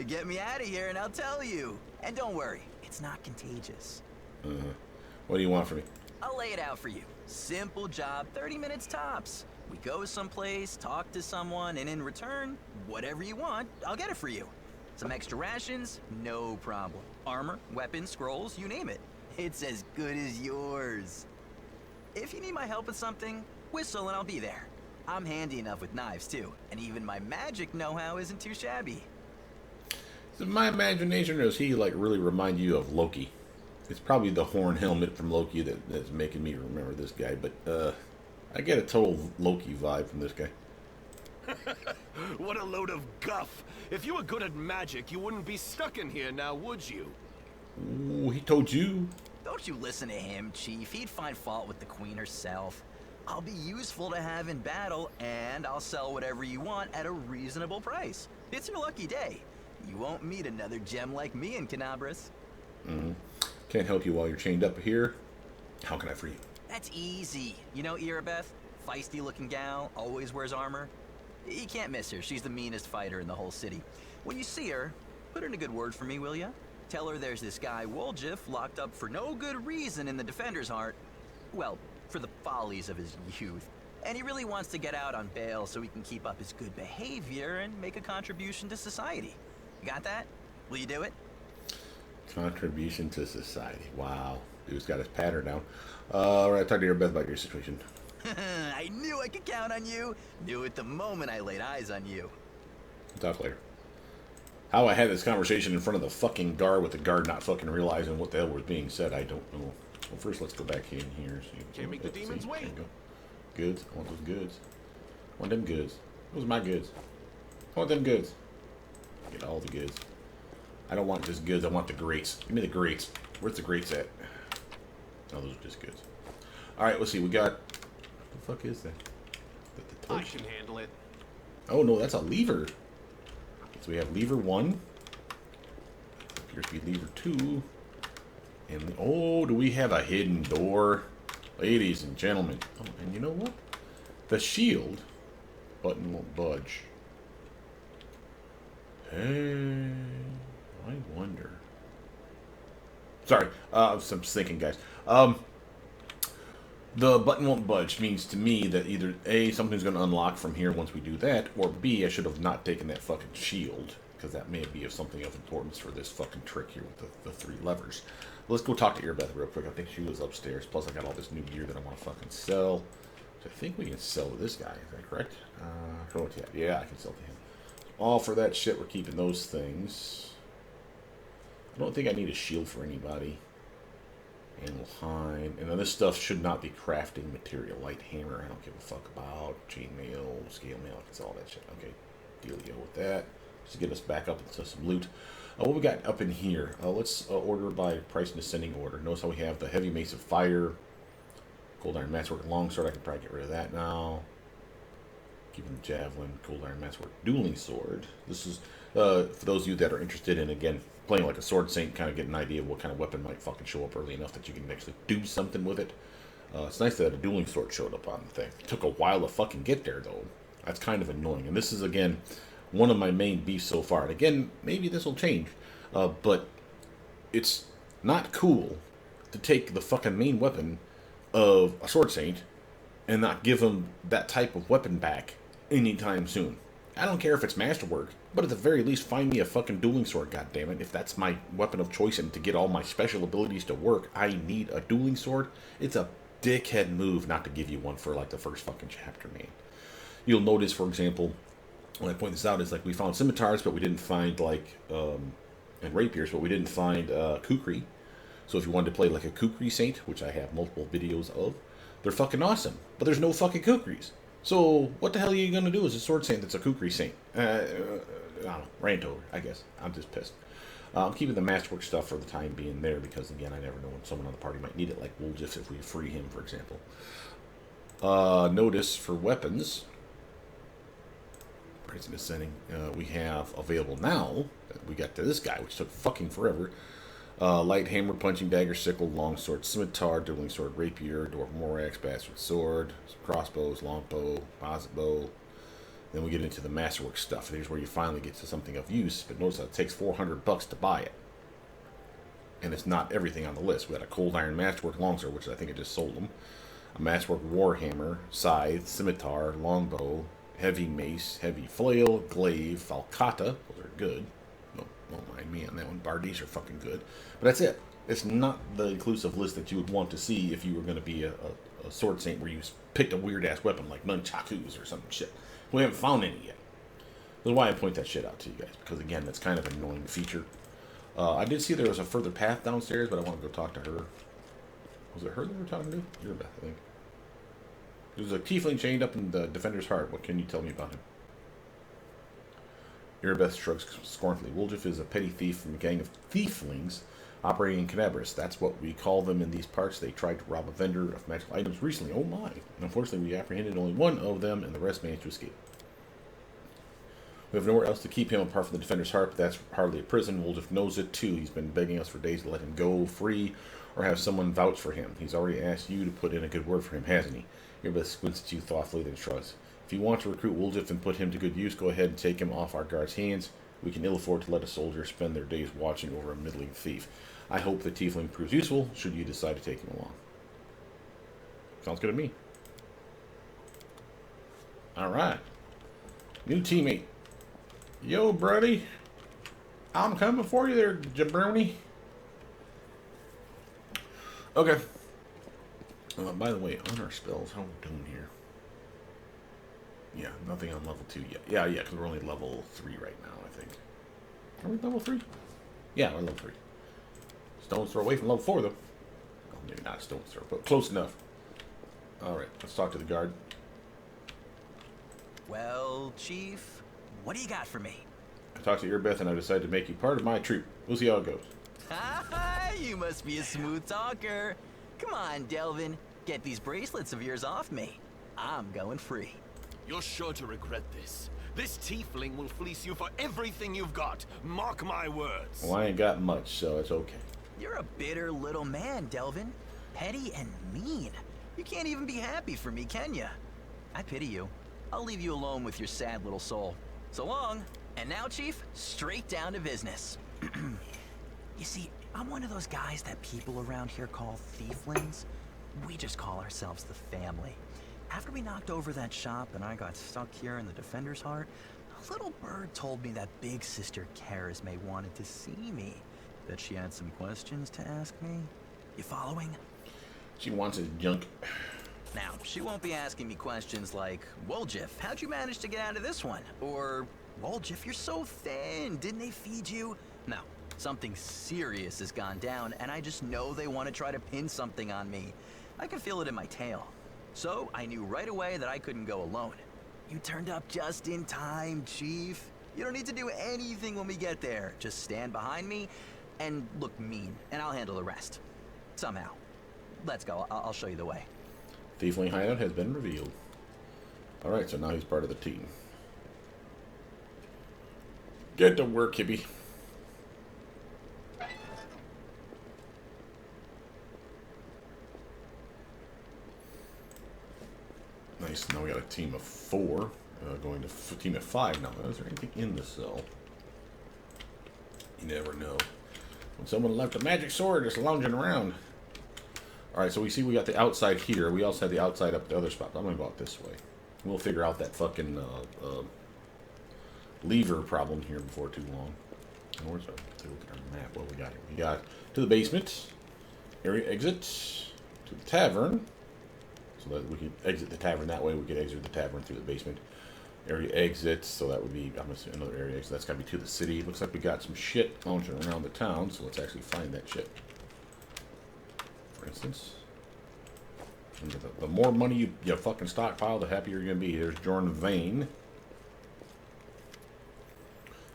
Get me out of here and I'll tell you. And don't worry, it's not contagious. Uh-huh. What do you want from me? I'll lay it out for you. Simple job, 30 minutes tops. We go someplace, talk to someone, and in return, whatever you want, I'll get it for you. Some extra rations, no problem. Armor, weapons, scrolls, you name it. It's as good as yours. If you need my help with something, whistle and I'll be there. I'm handy enough with knives too, and even my magic know-how isn't too shabby. Is it my imagination, or does he like really remind you of Loki? It's probably the horn helmet from Loki that's making me remember this guy, but I get a total Loki vibe from this guy. What a load of guff. If you were good at magic, you wouldn't be stuck in here now, would you? Ooh, he told you. Don't you listen to him, Chief. He'd find fault with the Queen herself. I'll be useful to have in battle, and I'll sell whatever you want at a reasonable price. It's your lucky day. You won't meet another gem like me in Canabras. Can't help you while you're chained up here. How can I free you? That's easy. You know Irabeth? Feisty-looking gal, always wears armor. You can't miss her. She's the meanest fighter in the whole city. When you see her, put her in a good word for me, will ya? Tell her there's this guy, Wooljiff, locked up for no good reason in the Defender's Heart. Well, for the follies of his youth. And he really wants to get out on bail so he can keep up his good behavior and make a contribution to society. You got that? Will you do it? Contribution to society. Wow. Dude's got his pattern down. Alright, talk to your Beth about your situation. I knew I could count on you. Knew it the moment I laid eyes on you. Talk later. How I had this conversation in front of the fucking guard with the guard not fucking realizing what the hell was being said, I don't know. Well, first let's go back in here. See, Can't make the demons wait. There you go. Goods. I want those goods. I want them goods. Those are my goods. I want them goods. Get all the goods. I don't want just goods. I want the grates. Give me the grates. Where's the grates at? Oh, those are just goods. Alright, let's see. We got... What the fuck is that? The I torch? can handle it. Oh, no, that's a lever. So we have lever 1. Appears to be lever 2. And, oh, do we have a hidden door? Ladies and gentlemen. Oh, and you know what? The shield button won't budge. Hey, I wonder. Sorry, I'm just thinking, guys. The button won't budge means to me that either A, something's going to unlock from here once we do that, or B, I should have not taken that fucking shield, because that may be of something of importance for this fucking trick here with the 3 levers. Let's go talk to Irabeth real quick. I think she was upstairs. Plus, I got all this new gear that I want to fucking sell. So I think we can sell to this guy. Is that correct? Yeah, I can sell to him. All for that shit, we're keeping those things. I don't think I need a shield for anybody. Angelheim. And then this stuff should not be crafting material. Light hammer, I don't give a fuck about. Chainmail, scale mail, it's all that shit. Okay, dealio with that. Just to get us back up into some loot. What we got up in here? Let's order by price in ascending order. Notice how we have the heavy mace of fire, cold iron masterwork, longsword. I can probably get rid of that now. Keeping the javelin, cold iron masterwork, dueling sword. This is for those of you that are interested in, again, playing like a sword saint, kind of get an idea of what kind of weapon might fucking show up early enough that you can actually do something with it. It's nice that a dueling sword showed up on the thing. It took a while to fucking get there, though. That's kind of annoying. And this is, again, one of my main beefs so far. And again, maybe this will change. But it's not cool to take the fucking main weapon of a sword saint and not give him that type of weapon back anytime soon. I don't care if it's masterwork, but at the very least, find me a fucking dueling sword, goddammit. If that's my weapon of choice and to get all my special abilities to work, I need a dueling sword. It's a dickhead move not to give you one for like the first fucking chapter, man. You'll notice, for example, when I point this out, is like we found scimitars, but we didn't find like and rapiers, but we didn't find kukri. So if you wanted to play like a kukri saint, which I have multiple videos of, they're fucking awesome. But there's no fucking kukris. So what the hell are you gonna do as a sword saint that's a kukri saint? I don't know, rant over, I guess. I'm just pissed. I'm keeping the masterwork stuff for the time being there because, again, I never know when someone on the party might need it, like Woljif if we free him, for example. Notice for weapons, price and ascending, we have available now. We got to this guy, which took fucking forever. Light hammer, punching dagger, sickle, longsword, scimitar, dueling sword, rapier, dwarf morax, bastard sword, crossbows, longbow, posset bow. Then we get into the masterwork stuff. Here's where you finally get to something of use. But notice that it takes $400 to buy it, and it's not everything on the list. We got a cold iron masterwork longsword, which I think I just sold them. A masterwork warhammer, scythe, scimitar, longbow, heavy mace, heavy flail, glaive, falcata. Those are good. Don't mind me on that one. Bardies are fucking good. But that's it. It's not the inclusive list that you would want to see if you were going to be a sword saint where you picked a weird-ass weapon like nunchakus or some shit. We haven't found any yet. That's why I point that shit out to you guys. Because, again, that's kind of an annoying feature. I did see there was a further path downstairs, but I want to go talk to her. Was it her that we were talking to? You're Beth, I think. There's a tiefling chained up in the Defender's Heart. What can you tell me about him? Irabeth shrugs scornfully. Woljif is a petty thief from a gang of thieflings operating in Canabris. That's what we call them in these parts. They tried to rob a vendor of magical items recently. Oh my. Unfortunately, we apprehended only one of them, and the rest managed to escape. We have nowhere else to keep him apart from the Defender's Heart, but that's hardly a prison. Woljif knows it, too. He's been begging us for days to let him go free or have someone vouch for him. He's already asked you to put in a good word for him, hasn't he? Irabeth squints at you thoughtfully, then shrugs. If you want to recruit Woljif and put him to good use, go ahead and take him off our guards' hands. We can ill afford to let a soldier spend their days watching over a middling thief. I hope the tiefling proves useful, should you decide to take him along. Sounds good to me. Alright. New teammate. Yo, buddy. I'm coming for you there, jabroni. Okay. By the way, on our spells, how are we doing here? Yeah, nothing on level 2 yet. Yeah, because we're only level 3 right now, I think. Are we level 3? Yeah, we're level 3. Stone's throw away from level 4, though. Well, maybe not stone's throw, but close enough. Alright, let's talk to the guard. Well, Chief, what do you got for me? I talked to Irabeth and I decided to make you part of my troop. We'll see how it goes. Ha! You must be a smooth talker. Come on, Delvin. Get these bracelets of yours off me. I'm going free. You're sure to regret this. This tiefling will fleece you for everything you've got. Mark my words. Well, I ain't got much, so it's okay. You're a bitter little man, Delvin. Petty and mean. You can't even be happy for me, can you? I pity you. I'll leave you alone with your sad little soul. So long. And now, Chief, straight down to business. You see, I'm one of those guys that people around here call thieflings. We just call ourselves the family. After we knocked over that shop and I got stuck here in the Defender's Heart, a little bird told me that big sister Charisme wanted to see me. That she had some questions to ask me. You following? She wants his junk. Now, she won't be asking me questions like, Woljif, how'd you manage to get out of this one? Or, Woljif, you're so thin, didn't they feed you? No, Something serious has gone down, and I just know they want to try to pin something on me. I can feel it in my tail. So I knew right away that I couldn't go alone. You turned up just in time, Chief. You don't need to do anything when we get there. Just stand behind me and look mean, and I'll handle the rest. Somehow. Let's go. I'll show you the way. Tiefling hideout has been revealed. Alright, so now he's part of the team. Get to work, hippie. Nice. Now we got a team of 4 going to team of 5 now. Is there anything in the cell? You never know. When someone left a magic sword just lounging around. Alright, so we see we got the outside here. We also have the outside up the other spot. I'm going to go out this way. We'll figure out that fucking lever problem here before too long. Where's our, let's look at our map. What we got here? We got to the basement. Area exit. To the tavern. So that we can exit the tavern that way. We could exit the tavern through the basement. Area exits. So that would be, I'm going to say another area exit. That's got to be to the city. Looks like we got some shit launching around the town. So let's actually find that shit. For instance. And the more money you fucking stockpile, the happier you're going to be. There's Jorn Vane.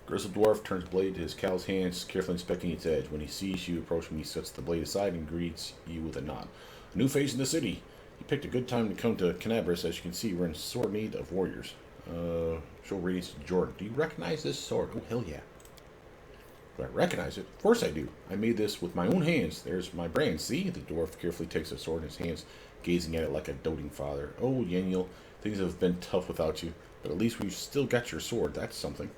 Grizzled dwarf turns blade to his cow's hands, carefully inspecting its edge. When he sees you approaching, he sets the blade aside and greets you with a nod. A new face in the city. You picked a good time to come to Canabras. As you can see, we're in sore need of warriors. Show radiance to Jordan. Do you recognize this sword? Oh, hell yeah. Do I recognize it? Of course I do. I made this with my own hands. There's my brand. See? The dwarf carefully takes the sword in his hands, gazing at it like a doting father. Oh, Yeniel, things have been tough without you, but at least we've still got your sword. That's something.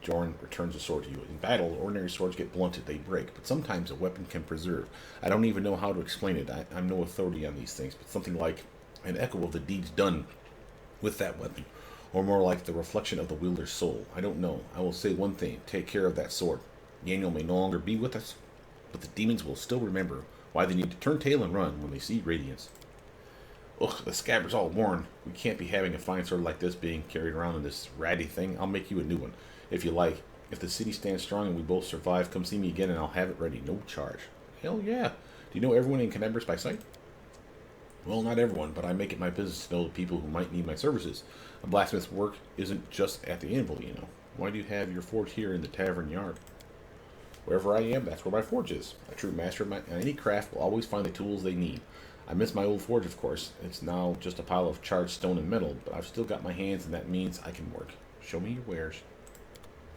Jorn returns the sword to you. In battle, ordinary swords get blunted, they break, but sometimes a weapon can preserve. I don't even know how to explain it. I'm no authority on these things, but something like an echo of the deeds done with that weapon, or more like the reflection of the wielder's soul. I don't know. I will say one thing. Take care of that sword. Daniel may no longer be with us, but the demons will still remember why they need to turn tail and run when they see radiance. Ugh, the scabbard's all worn. We can't be having a fine sword like this being carried around in this ratty thing. I'll make you a new one, if you like. If the city stands strong and we both survive, come see me again and I'll have it ready. No charge. Hell yeah. Do you know everyone in Canabras by sight? Well, not everyone, but I make it my business to know the people who might need my services. A blacksmith's work isn't just at the anvil, you know. Why do you have your forge here in the tavern yard? Wherever I am, that's where my forge is. A true master of any craft will always find the tools they need. I miss my old forge, of course. It's now just a pile of charred stone and metal, but I've still got my hands, and that means I can work. Show me your wares.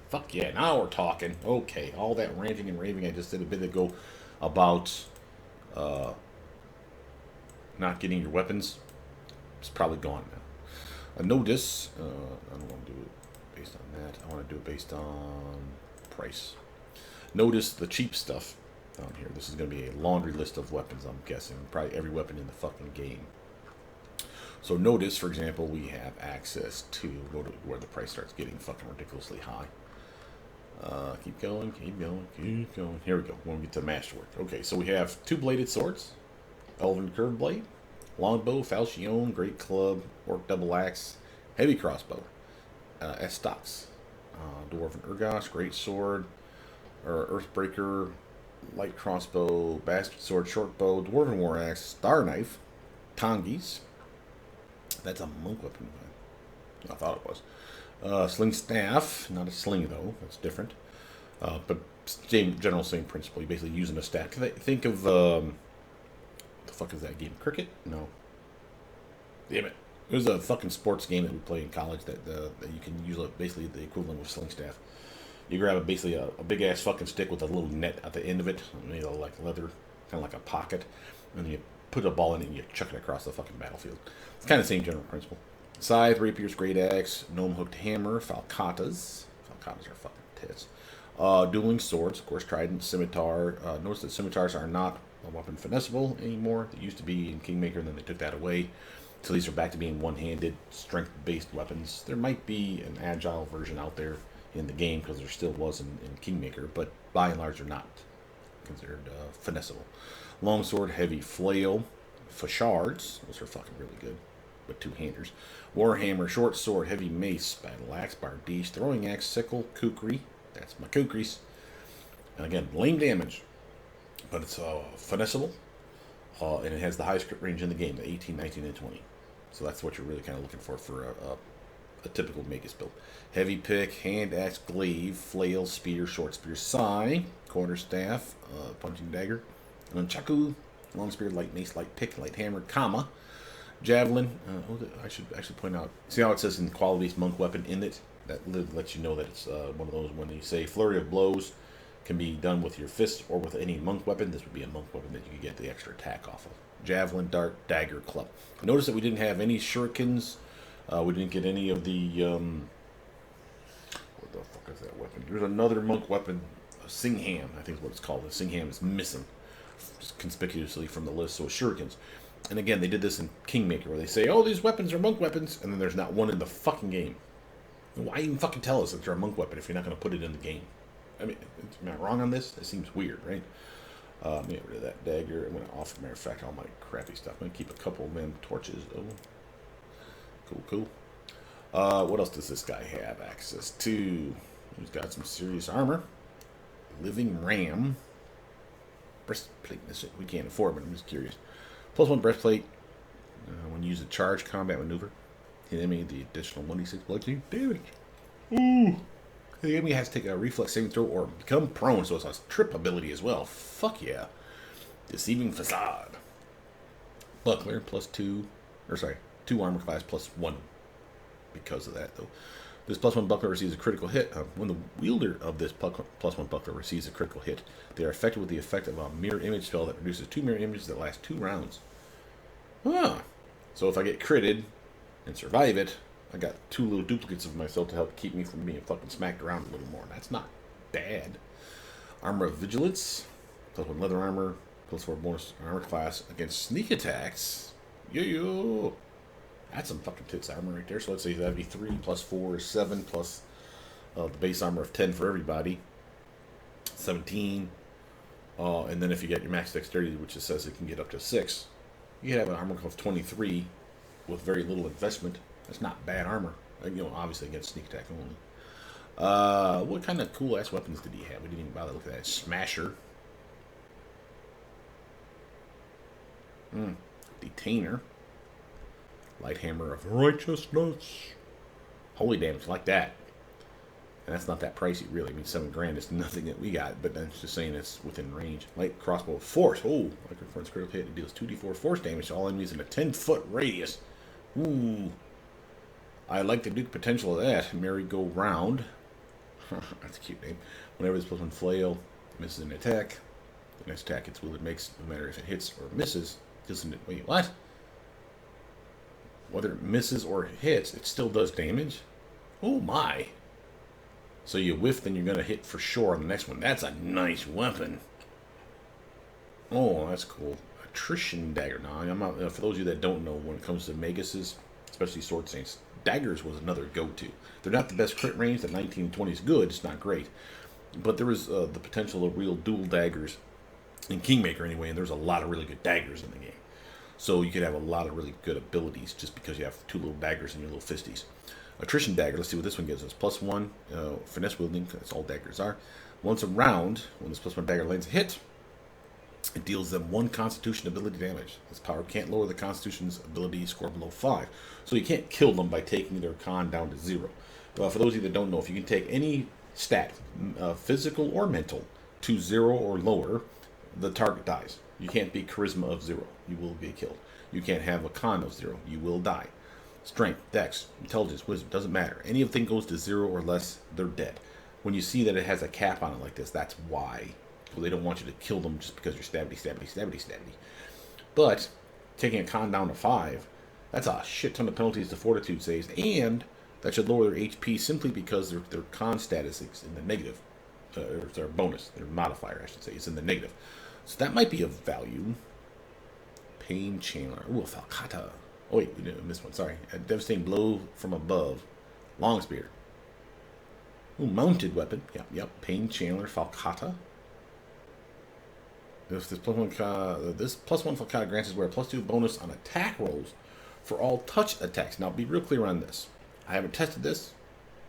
Fuck yeah, now we're talking. Okay, all that ranting and raving I just did a bit ago about not getting your weapons, it's probably gone now. A notice, I don't want to do it based on that. I want to do it based on price. Notice the cheap stuff down here. This is going to be a laundry list of weapons, I'm guessing. Probably every weapon in the fucking game. So notice, for example, we have access to go to where the price starts getting fucking ridiculously high. Keep going, keep going, keep going. Here we go. When we get to masterwork. Okay, so we have 2-bladed swords, elven curved blade, longbow, falchion, great club, orc double axe, heavy crossbow, estox, dwarven urgosh, great sword, or earthbreaker, light crossbow, bastard sword, short bow, dwarven war axe, star knife, tongis. That's a monk weapon. I thought it was. Sling staff, not a sling though, that's different. But general same principle. You're basically using a staff. Think of what the fuck is that game? Cricket? No. Damn it. It was a fucking sports game that we played in college that you can use basically the equivalent of sling staff. You grab basically a big ass fucking stick with a little net at the end of it, made of like leather, kind of like a pocket, and then you put a ball in it and you chuck it across the fucking battlefield. It's kind of the same general principle. Scythe, rapiers, great axe, gnome hooked hammer, falcatas. Falcatas are fucking tits. Dueling swords, of course, trident, scimitar. Notice that scimitars are not a weapon finessable anymore. They used to be in Kingmaker, and then they took that away. So these are back to being one-handed, strength-based weapons. There might be an agile version out there in the game, because there still was in Kingmaker, but by and large they're not considered finessable. Longsword, heavy flail, fashards, those are fucking really good, but two-handers. Warhammer, short sword, heavy mace, battle axe, bardiche, throwing axe, sickle, kukri, that's my kukris, And again, lame damage, but it's finessable, and it has the highest crit range in the game, the 18, 19, and 20. So that's what you're really kind of looking for a typical Magus build. Heavy pick, hand axe, glaive, flail, spear, short spear, sai, quarterstaff, punching dagger, nunchaku, long spear, light mace, light pick, light hammer, comma, javelin. I should actually point out. See how it says in qualities monk weapon in it? That lets you know that it's one of those when you say flurry of blows can be done with your fist or with any monk weapon. This would be a monk weapon that you could get the extra attack off of. Javelin, dart, dagger, club. Notice that we didn't have any shurikens. We didn't get any of the what the fuck is that weapon? There's another monk weapon, a Singham, I think is what it's called. The Singham is missing just conspicuously from the list, so shurikens. And again, they did this in Kingmaker, where they say, oh, these weapons are monk weapons, and then there's not one in the fucking game. Why even fucking tell us that they're a monk weapon if you're not going to put it in the game? I mean, am I wrong on this? It seems weird, right? Let me get rid of that dagger. I'm going to offer, matter of fact, all my crappy stuff. I'm going to keep a couple of them torches, though. Cool. What else does this guy have access to? He's got some serious armor. Living Ram. Breastplate. We can't afford, but I'm just curious. +1 breastplate. When you use a charge combat maneuver, hit enemy the additional 1d6 bludgeoning damage. Ooh. The enemy has to take a reflex saving throw or become prone, so it's a trip ability as well. Fuck yeah. Deceiving Facade. Buckler +2. Or sorry, 2 armor class +1. Because of that, though. This +1 buckler receives a critical hit. When the wielder of this +1 buckler receives a critical hit, they are affected with the effect of a mirror image spell that produces 2 mirror images that last 2 rounds. So if I get critted and survive it, I got 2 little duplicates of myself to help keep me from being fucking smacked around a little more. That's not bad. Armor of Vigilance, +1 leather armor, +4 bonus armor class against sneak attacks. Yo. That's some fucking tits armor right there. So let's say that'd be 3 +4 is 7 plus the base armor of 10 for everybody. 17. And then if you get your max dexterity, which it says it can get up to 6, you could have an armor of 23 with very little investment. That's not bad armor. Obviously against sneak attack only. What kind of cool ass weapons did he have? We didn't even bother looking at that. Smasher. Detainer. Light Hammer of Righteousness. Holy damage, like that. And that's not that pricey, really. I mean, $7,000 is nothing that we got, but I'm just saying it's within range. Light Crossbow of Force. Oh, like confronts critical hit. It deals 2d4 force damage to all enemies in a 10-foot radius. Ooh. I like the Duke potential of that. Merry-Go-Round. That's a cute name. Whenever this +1 flail misses an attack, the next attack it's wielded makes, no matter if it hits or misses, doesn't it? Wait, what? Whether it misses or hits, it still does damage? Oh my. So you whiff, then you're going to hit for sure on the next one. That's a nice weapon. Oh, that's cool. Attrition Dagger. Now, I'm not, for those of you that don't know, when it comes to Maguses, especially Sword Saints, daggers was another go-to. They're not the best crit range. The 19 and 20 is good. It's not great. But there was the potential of real dual daggers in Kingmaker anyway, and there's a lot of really good daggers in the game. So you could have a lot of really good abilities just because you have 2 little daggers in your little fisties. Attrition Dagger, let's see what this one gives us. +1, finesse wielding, that's all daggers are. Once a round, when this +1 dagger lands a hit, it deals them 1 constitution ability damage. This power can't lower the constitution's ability score below 5. So you can't kill them by taking their con down to 0. For those of you that don't know, if you can take any stat, physical or mental, to 0 or lower, the target dies. You can't be charisma of 0. You will be killed. You can't have a con of 0. You will die. Strength, dex, intelligence, wisdom, doesn't matter. Anything goes to 0 or less, they're dead. When you see that it has a cap on it like this, that's why. Well, they don't want you to kill them just because you're stabby. But taking a con down to 5, that's a shit ton of penalties to fortitude saves, and that should lower their HP simply because their con status is in the negative. Or their bonus, their modifier, I should say, is in the negative. So that might be of value. Pain Channeler. Ooh, Falcata. Oh, wait, we didn't miss one. Sorry. A devastating blow from above. Long spear. Ooh, mounted weapon. Yep. Pain Channeler, Falcata. This +1 Falcata grants us where a +2 bonus on attack rolls for all touch attacks. Now, be real clear on this. I haven't tested this,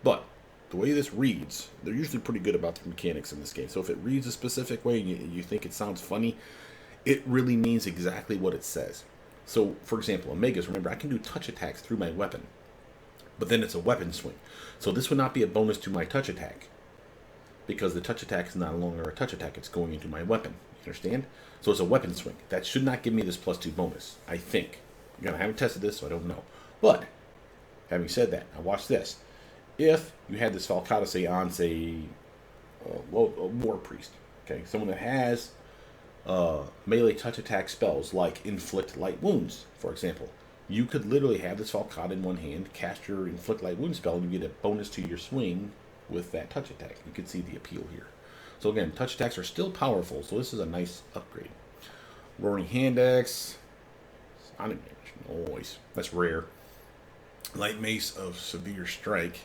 but the way this reads, they're usually pretty good about the mechanics in this game. So if it reads a specific way and you think it sounds funny, it really means exactly what it says. So, for example, Omegas, remember, I can do touch attacks through my weapon, but then it's a weapon swing. So this would not be a bonus to my touch attack, because the touch attack is not longer a touch attack, it's going into my weapon. You understand? So it's a weapon swing. That should not give me this +2 bonus, I think. Again, I haven't tested this, so I don't know. But, having said that, now watch this. If you had this Falcata, say, on, say, a War Priest, okay, someone that has melee touch attack spells like Inflict Light Wounds, for example, you could literally have this Falcata in one hand, cast your Inflict Light Wounds spell, and you get a bonus to your swing with that touch attack. You can see the appeal here. So again, touch attacks are still powerful, so this is a nice upgrade. Roaring Hand Axe, Sonic damage, noise. That's rare. Light Mace of Severe Strike.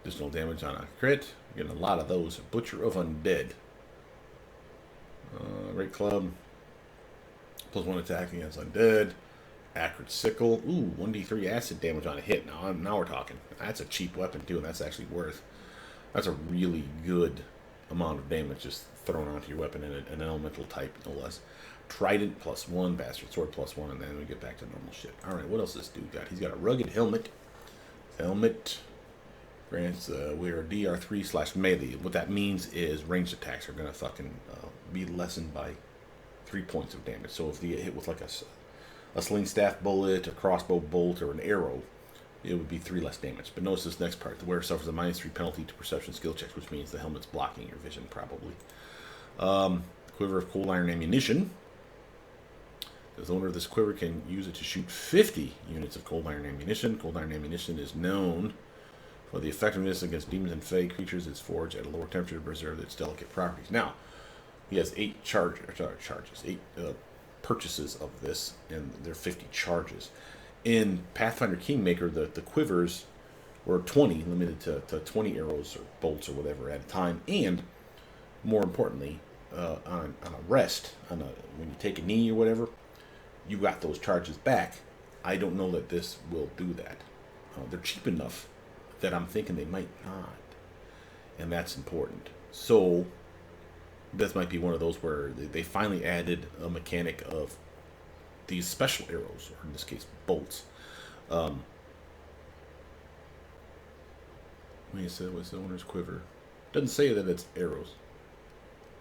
Additional damage on a crit. You're getting a lot of those. Butcher of Undead. Great Club. +1 attack against Undead. Acrid Sickle. Ooh, 1d3 acid damage on a hit. Now we're talking. That's a cheap weapon too, and that's actually worth. That's a really good amount of damage just thrown onto your weapon in an elemental type, no less. Trident +1, Bastard Sword +1, and then we get back to normal shit. Alright, what else this dude got? He's got a rugged helmet. Helmet grants wear DR3/melee. What that means is ranged attacks are gonna fucking be lessened by 3 points of damage. So if you get hit with like a sling staff bullet, a crossbow bolt, or an arrow, it would be 3 less damage. But notice this next part. The wearer suffers a -3 penalty to perception skill checks, which means the helmet's blocking your vision, probably. Quiver of cold iron ammunition. The owner of this quiver can use it to shoot 50 units of cold iron ammunition. Cold iron ammunition is known for the effectiveness against demons and fey creatures. It's forged at a lower temperature to preserve its delicate properties. Now, he has 8 8 purchases of this, and they're 50 charges. In Pathfinder Kingmaker, the quivers were 20, limited to 20 arrows or bolts or whatever at a time, and more importantly, on a rest, when you take a knee or whatever, you got those charges back. I don't know that this will do that. They're cheap enough that I'm thinking they might not, and that's important. So this might be one of those where they finally added a mechanic of these special arrows, or in this case, bolts. When you said what's the owner's quiver, doesn't say that it's arrows.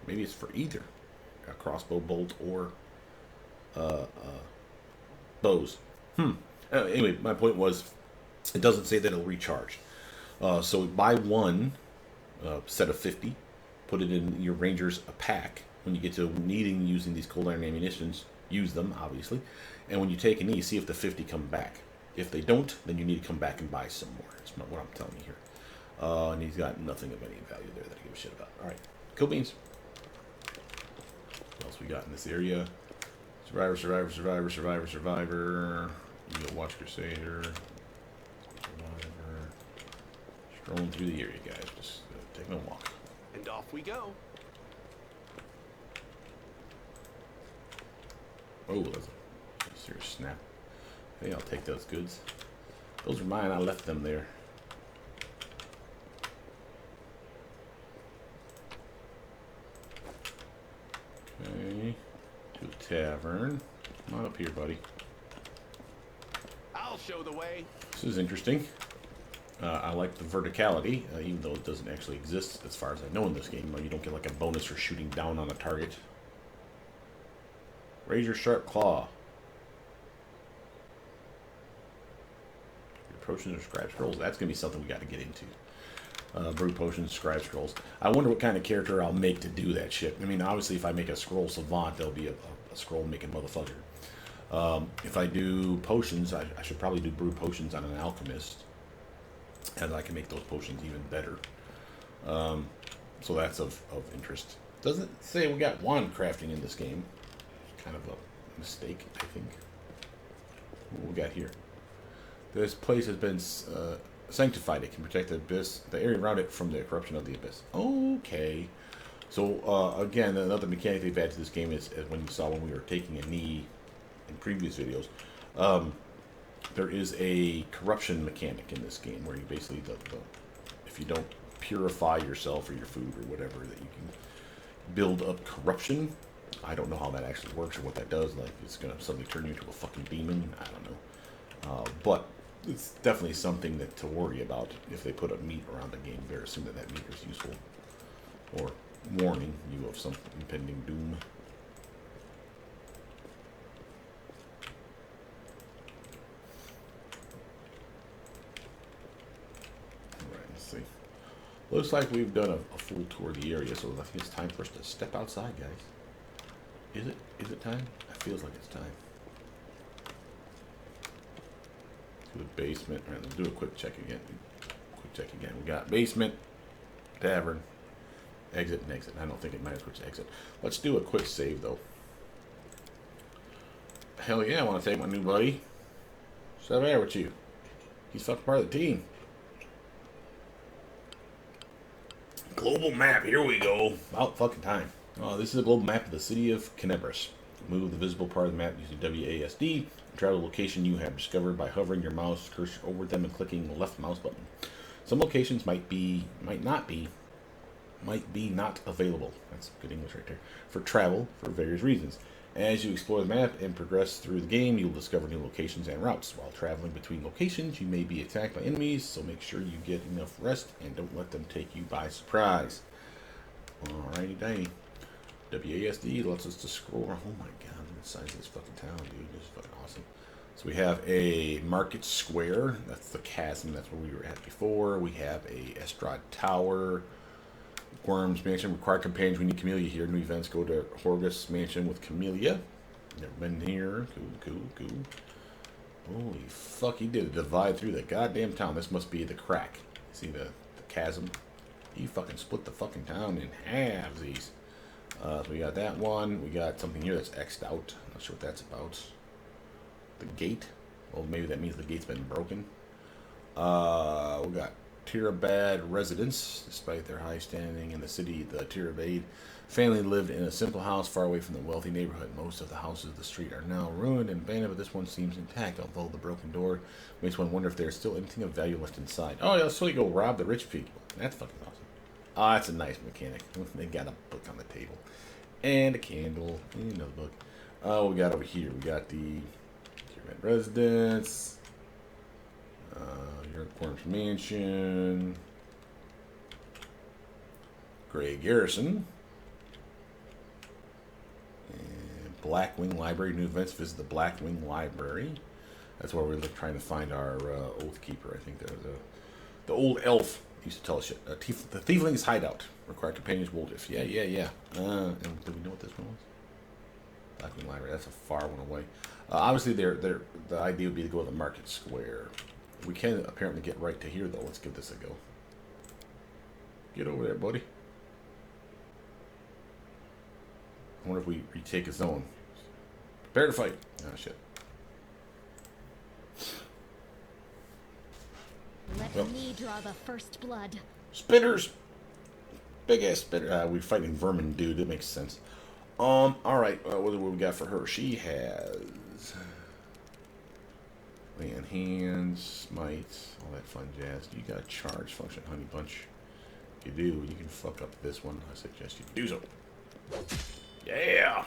Maybe it's for either a crossbow bolt or bows. Anyway, my point was, it doesn't say that it'll recharge. So buy one set of 50, put it in your Rangers a pack. When you get to needing using these cold iron ammunitions, use them, obviously. And when you take a knee, see if the 50 come back. If they don't, then you need to come back and buy some more. That's what I'm telling you here. And he's got nothing of any value there that I give a shit about. Alright, cool beans. What else we got in this area? Survivor, Survivor, Survivor, Survivor, Survivor. Eagle Watch Crusader. Survivor. Strolling through the area, guys. Just taking a walk. And off we go. Oh, that's a serious snap. Hey, I'll take those goods. Those are mine. I left them there. Okay. To a tavern. Come on up here, buddy. I'll show the way. This is interesting. I like the verticality, even though it doesn't actually exist as far as I know in this game. You don't get like a bonus for shooting down on a target. Razor Sharp Claw. Potions or Scribe Scrolls. That's going to be something we got to get into. Brew Potions, Scribe Scrolls. I wonder what kind of character I'll make to do that shit. I mean, obviously, if I make a Scroll Savant, there'll be a scroll-making motherfucker. If I do potions, I should probably do Brew Potions on an Alchemist. And I can make those potions even better. So that's of interest. Doesn't say we got wand crafting in this game. Kind of a mistake, I think. What we got here? This place has been sanctified. It can protect the abyss, the area around it, from the corruption of the abyss. Okay. So, again, another mechanic they've added to this game is when you saw when we were taking a knee in previous videos. There is a corruption mechanic in this game where you basically, if you don't purify yourself or your food or whatever, that you can build up corruption. I don't know how that actually works or what that does. Like, it's gonna suddenly turn you into a fucking demon. I don't know. But it's definitely something to worry about if they put a meat around the game. Better assume that that meat is useful or warning you of some impending doom. Alright, let's see. Looks like we've done a full tour of the area, so I think it's time for us to step outside, guys. Is it? Is it time? It feels like it's time. To the basement. Alright, let's do a quick check again. We got basement, tavern, exit, and exit. I don't think it matters which exit. Let's do a quick save, though. Hell yeah, I want to take my new buddy. What's up there with you? He's fucking part of the team. Global map, here we go. About fucking time. This is a global map of the city of Canebras. Move the visible part of the map using WASD. Travel the location you have discovered by hovering your mouse cursor over them and clicking the left mouse button. Some locations might not be not available. That's good English right there. For travel, for various reasons. As you explore the map and progress through the game, you'll discover new locations and routes. While traveling between locations, you may be attacked by enemies, so make sure you get enough rest and don't let them take you by surprise. Alrighty day. WASD lets us to scroll around. Oh my god, look at the size of this fucking town, dude. This is fucking awesome. So we have a market square. That's the chasm. That's where we were at before. We have a Estrad Tower. Worms Mansion. Required companions. We need Camellia here. New events. Go to Horgus Mansion with Camellia. Never been here. Cool. Holy fuck, he did a divide through the goddamn town. This must be the crack. See the chasm? He fucking split the fucking town in halvesies. So we got that one. We got something here that's X'd out. Not sure what that's about. The gate. Well, maybe that means the gate's been broken. We got Tirabad residents. Despite their high standing in the city, the Tirabad family lived in a simple house far away from the wealthy neighborhood. Most of the houses of the street are now ruined and abandoned, but this one seems intact, although the broken door makes one wonder if there's still anything of value left inside. Oh, yeah, so you go rob the rich people. That's fucking awesome. Ah, that's a nice mechanic. They got a book on the table. And a candle. And another book. We got over here. We got the residence. Your Worms Mansion. Gray Garrison. And Blackwing Library. New events. Visit the Blackwing Library. That's where we're trying to find our Oath Keeper. I think the old elf used to tell us shit. The Thiefling's Hideout. Required companions Woldiff. Yeah. And do we know what this one was? Blackwing Library. That's a far one away. Obviously, the idea would be to go to the market square. We can apparently get right to here, though. Let's give this a go. Get over there, buddy. I wonder if we retake a zone. Prepare to fight. Oh, shit. Let me draw the first blood. Spitters! Big ass spitter. We're fighting vermin, dude. It makes sense. Alright. What do we got for her? She has land hands, smites, all that fun jazz. You got charge function, honey bunch. If you do, you can fuck up this one. I suggest you do so. Yeah!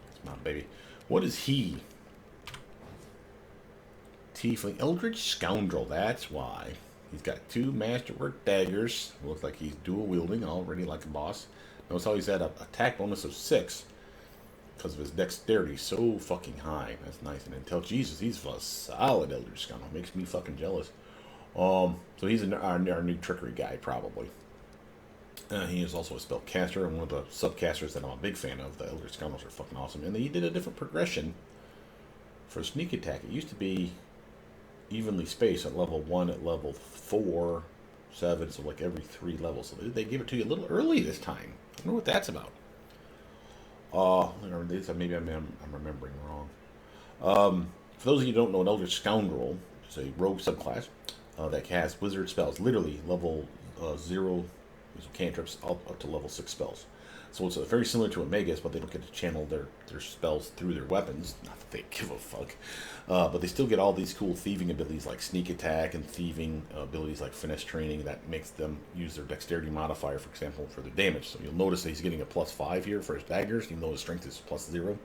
That's my baby. What is he? Tiefling Eldritch Scoundrel, that's why. He's got 2 masterwork daggers. Looks like he's dual wielding, already like a boss. Notice how he's at an attack bonus of 6 because of his dexterity so fucking high. That's nice. And until Jesus, he's a solid Eldritch Scoundrel. Makes me fucking jealous. So he's our new trickery guy, probably. He is also a spellcaster and one of the subcasters that I'm a big fan of. The Eldritch Scoundrels are fucking awesome. And he did a different progression for sneak attack. It used to be evenly spaced at level 1, at level 4, 7, so like every 3 levels. So they gave it to you a little early this time. I wonder what that's about. Maybe I'm remembering wrong. For those of you who don't know, an Eldritch Scoundrel is a rogue subclass that casts wizard spells, literally level 0 cantrips up to level 6 spells. So it's very similar to a Magus, but they don't get to channel their spells through their weapons. Not that they give a fuck. But they still get all these cool thieving abilities like sneak attack and thieving abilities like finesse training that makes them use their dexterity modifier, for example, for their damage. So you'll notice that he's getting a +5 here for his daggers, even though his strength is +0.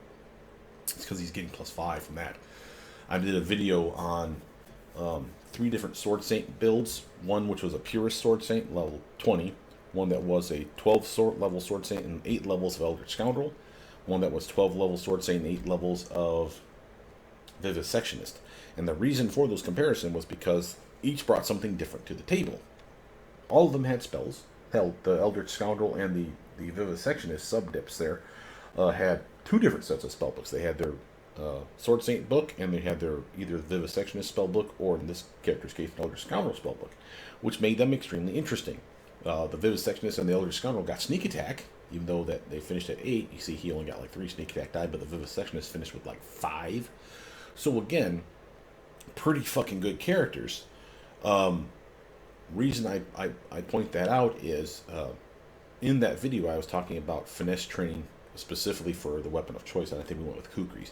It's because he's getting +5 from that. I did a video on 3 different Sword Saint builds. One which was a purist Sword Saint, level 20. One that was a 12 level Sword Saint and 8 levels of Eldritch Scoundrel. One that was 12 level Sword Saint and 8 levels of Vivisectionist. And the reason for those comparison was because each brought something different to the table. All of them had spells. Hell, the Eldritch Scoundrel and the Vivisectionist sub-dips there had 2 different sets of spell books. They had their Sword Saint book, and they had their either Vivisectionist spell book, or in this character's case, an Eldritch Scoundrel spell book, which made them extremely interesting. The Vivisectionist and the Eldritch Scoundrel got sneak attack, even though that they finished at 8. You see, he only got like 3 sneak attack die, but the Vivisectionist finished with like 5. So again, pretty fucking good characters. Reason I point that out is in that video I was talking about finesse training specifically for the weapon of choice, and I think we went with Kukris.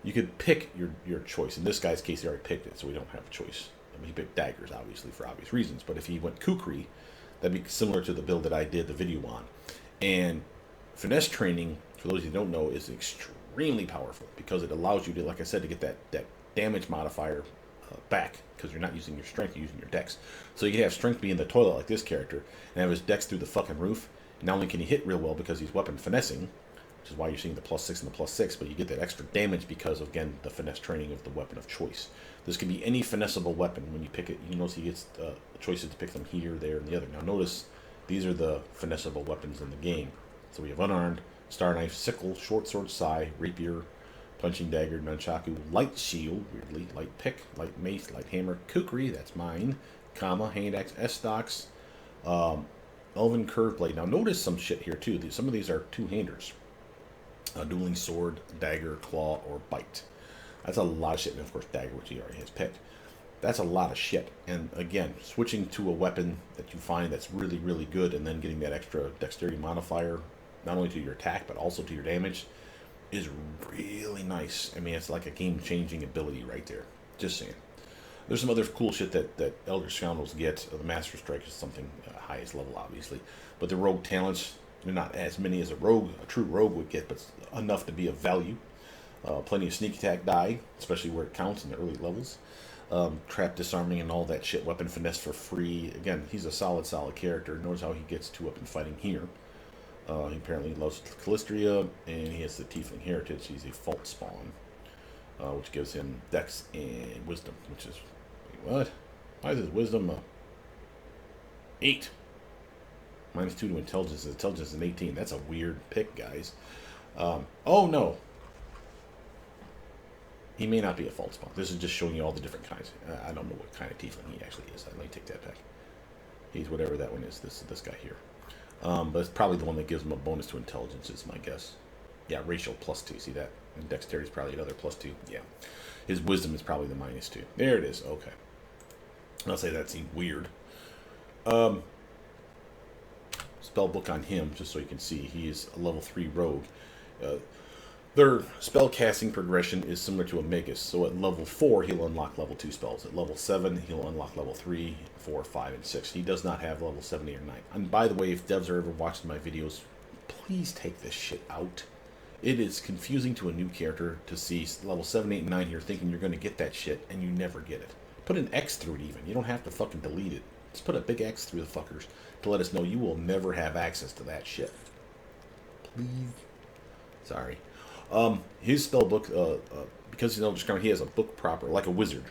You could pick your choice. In this guy's case, he already picked it, so we don't have a choice. I mean, he picked daggers, obviously, for obvious reasons. But if he went Kukri, that'd be similar to the build that I did the video on. And finesse training, for those who don't know, is extremely powerful because it allows you to, like I said, to get that damage modifier back, because you're not using your strength, you're using your dex. So you can have strength be in the toilet like this character and have his dex through the fucking roof. Not only can he hit real well because he's weapon finessing, which is why you're seeing the +6 and the +6, but you get that extra damage because of, again, the finesse training of the weapon of choice. This can be any finessable weapon when you pick it. You notice he gets choices to pick them here, there, and the other. Now notice these are the finessable weapons in the game. So we have unarmed, star knife, sickle, short sword, sai, rapier, punching dagger, nunchaku, light shield, weirdly, light pick, light mace, light hammer, kukri, that's mine, comma, hand axe, s-stocks, elven curved blade. Now notice some shit here too. Some of these are two-handers. Dueling sword, dagger, claw, or bite. That's a lot of shit. And of course, dagger, which he already has picked. That's a lot of shit. And again, switching to a weapon that you find that's really, really good, and then getting that extra dexterity modifier, not only to your attack, but also to your damage, is really nice. I mean, it's like a game-changing ability right there. Just saying. There's some other cool shit that Eldritch Scoundrels get. The Master Strike is something highest level, obviously. But the rogue talents, they're not as many as a true rogue would get, but enough to be of value. Plenty of sneak attack die, especially where it counts in the early levels. Trap disarming and all that shit. Weapon finesse for free. Again, he's a solid character. Notice how he gets 2-weapon fighting here. He apparently loves Callistria, and he has the Tiefling heritage. He's a fault spawn, which gives him Dex and Wisdom, which is... Wait, what? Why is his Wisdom 8? -2 to Intelligence. Intelligence is an 18. That's a weird pick, guys. Oh, no. He may not be a fault spawn. This is just showing you all the different kinds. I don't know what kind of Tiefling he actually is. Let me take that back. He's whatever that one is. This guy here. But it's probably the one that gives him a bonus to Intelligence, is my guess. Yeah, racial +2. See that? And Dexterity is probably another +2. Yeah. His Wisdom is probably the -2. There it is. Okay. I'll say that seemed weird. Spell book on him, just so you can see. He is a level 3 rogue. Their spell casting progression is similar to a Magus. So at level 4, he'll unlock level 2 spells. At level 7, he'll unlock level 3, 4, 5, and 6. He does not have level 7, 8, or 9. And by the way, if devs are ever watching my videos, please take this shit out. It is confusing to a new character to see level 7, 8, and 9 here thinking you're going to get that shit, and you never get it. Put an X through it even. You don't have to fucking delete it. Just put a big X through the fuckers to let us know you will never have access to that shit. Please. Sorry. His spell book, because he's an Elder Scoundrel, he has a book proper, like a wizard,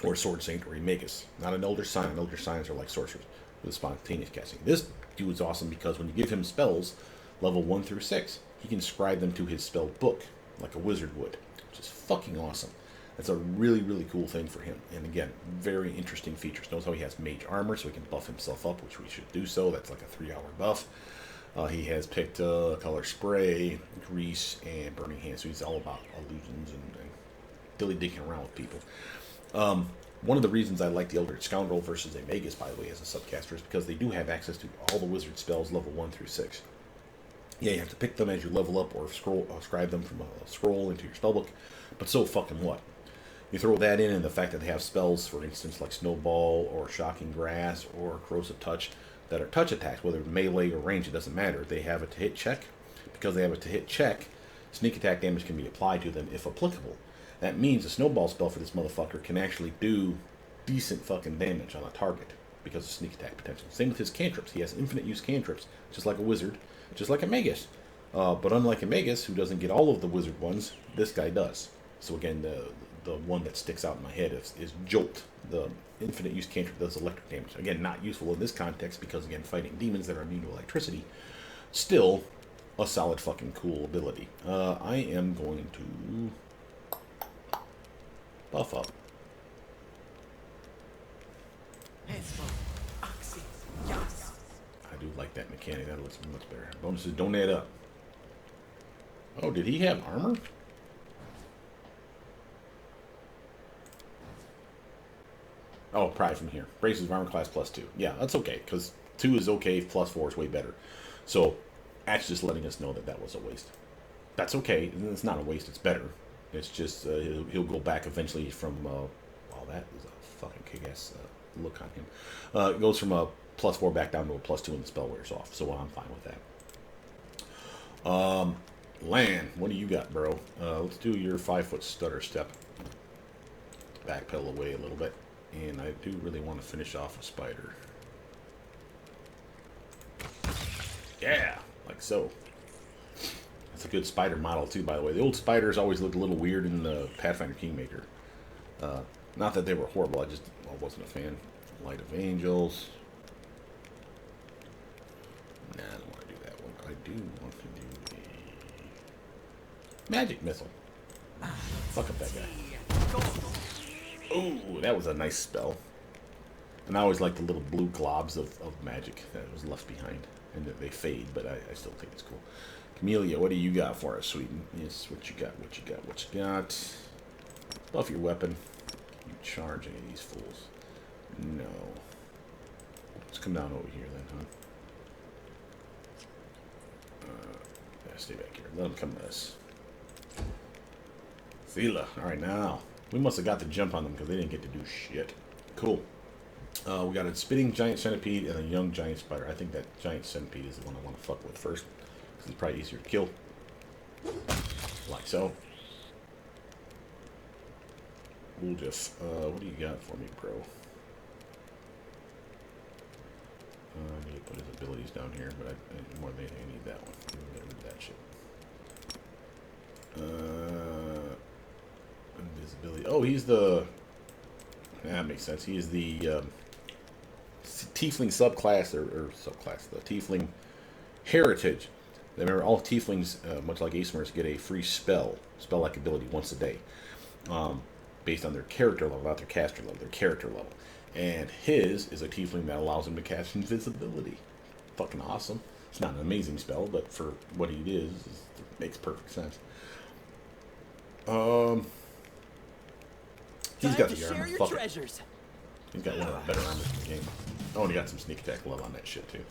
or a sword saint, or a magus. Not an Elder Sign. Elder Signs are like sorcerers with spontaneous casting. This dude's awesome because when you give him spells, level 1 through 6, he can scribe them to his spell book, like a wizard would, which is fucking awesome. That's a really, really cool thing for him. And again, very interesting features. Notice how he has mage armor, so he can buff himself up, which we should do so. That's like a 3-hour buff. He has picked color spray, grease, and burning hands. So he's all about illusions and dilly-dinking around with people. One of the reasons I like the Eldritch Scoundrel versus a Magus, by the way, as a subcaster, is because they do have access to all the wizard spells level 1 through 6. Yeah, you have to pick them as you level up or scribe them from a scroll into your spellbook. But so fucking what? You throw that in and the fact that they have spells, for instance, like Snowball or Shocking Grass or Corrosive Touch, that are touch attacks, whether melee or range, it doesn't matter. They have a to hit check. Because they have a to hit check, sneak attack damage can be applied to them if applicable. That means a Snowball spell for this motherfucker can actually do decent fucking damage on a target because of sneak attack potential. Same with his cantrips. He has infinite use cantrips, just like a wizard, just like a magus. But unlike a magus, who doesn't get all of the wizard ones, this guy does. So again, the one that sticks out in my head is Jolt. The infinite use cantrip does electric damage. Again, not useful in this context because, again, fighting demons that are immune to electricity. Still, a solid fucking cool ability. I am going to buff up. I do like that mechanic. That looks much better. Bonuses don't add up. Oh, did he have armor? Oh, probably from here. Braces of armor class +2. Yeah, that's okay, because 2 is okay, +4 is way better. So, that's just letting us know that that was a waste. That's okay. It's not a waste. It's better. It's just he'll go back eventually from... oh, that was a fucking kick-ass look on him. It goes from a +4 back down to a +2 when the spell wears off. So I'm fine with that. Lan, what do you got, bro? Let's do your 5-foot stutter step. Backpedal away a little bit. And I do really want to finish off a spider. Yeah, like so. That's a good spider model too, by the way. The old spiders always looked a little weird in the Pathfinder Kingmaker. Not that they were horrible, I wasn't a fan. Light of Angels. Nah, I don't want to do that one. I do want to do a magic missile. Fuck up that guy. Ooh, that was a nice spell. And I always like the little blue globs of magic that was left behind. And that they fade, but I still think it's cool. Camellia, what do you got for us, Sweden? Yes, what you got, what you got, what you got? Buff your weapon. Can you charge any of these fools? No. Let's come down over here then, huh? Yeah, stay back here. Let them come to us. Thela. Alright, now. We must have got the jump on them because they didn't get to do shit. Cool. We got a spitting giant centipede and a young giant spider. I think that giant centipede is the one I want to fuck with first. Because it's probably easier to kill. Like so. We'll just, what do you got for me, bro? I need to put his abilities down here, but more than anything, I need that one. Get rid of that shit. Invisibility. Oh, he's the... That makes sense. He is the Tiefling subclass, or subclass, the Tiefling Heritage. Remember, all Tieflings, much like Asmers, get a free spell-like ability once a day. Based on their character level, not their caster level, their character level. And his is a Tiefling that allows him to cast invisibility. Fucking awesome. It's not an amazing spell, but for what he is, it makes perfect sense. He's got the armor. Fuck it. He's got one of the better armors in the game. Oh, and he got some sneak attack love on that shit, too.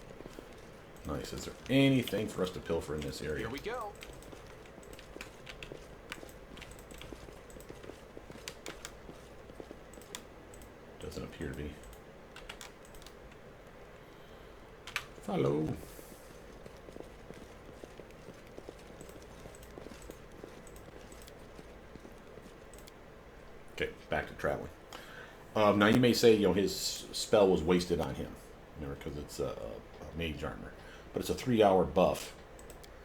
Nice. Is there anything for us to pilfer in this area? Here we go. Doesn't appear to be. Follow. Okay, back to traveling. Now you may say, his spell was wasted on him, because it's a mage armor, but it's a 3-hour buff,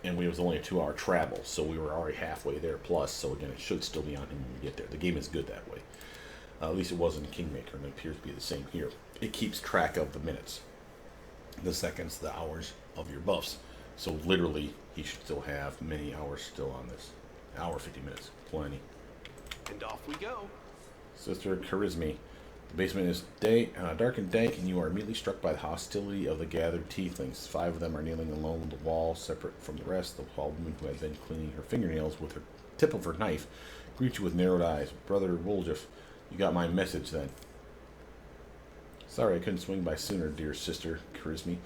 and it was only a 2-hour travel, so we were already halfway there plus. So again, it should still be on him when we get there. The game is good that way. At least it was in Kingmaker, and it appears to be the same here. It keeps track of the minutes, the seconds, the hours of your buffs. So literally, he should still have many hours still on this. Hour 50 minutes, plenty. And off we go. Sister Charisme. The basement is dark and dank, and you are immediately struck by the hostility of the gathered tieflings. 5 of them are kneeling alone on the wall, separate from the rest. The tall woman who had been cleaning her fingernails with her tip of her knife greets you with narrowed eyes. Brother Woljif, you got my message then. Sorry I couldn't swing by sooner, dear sister Charisme.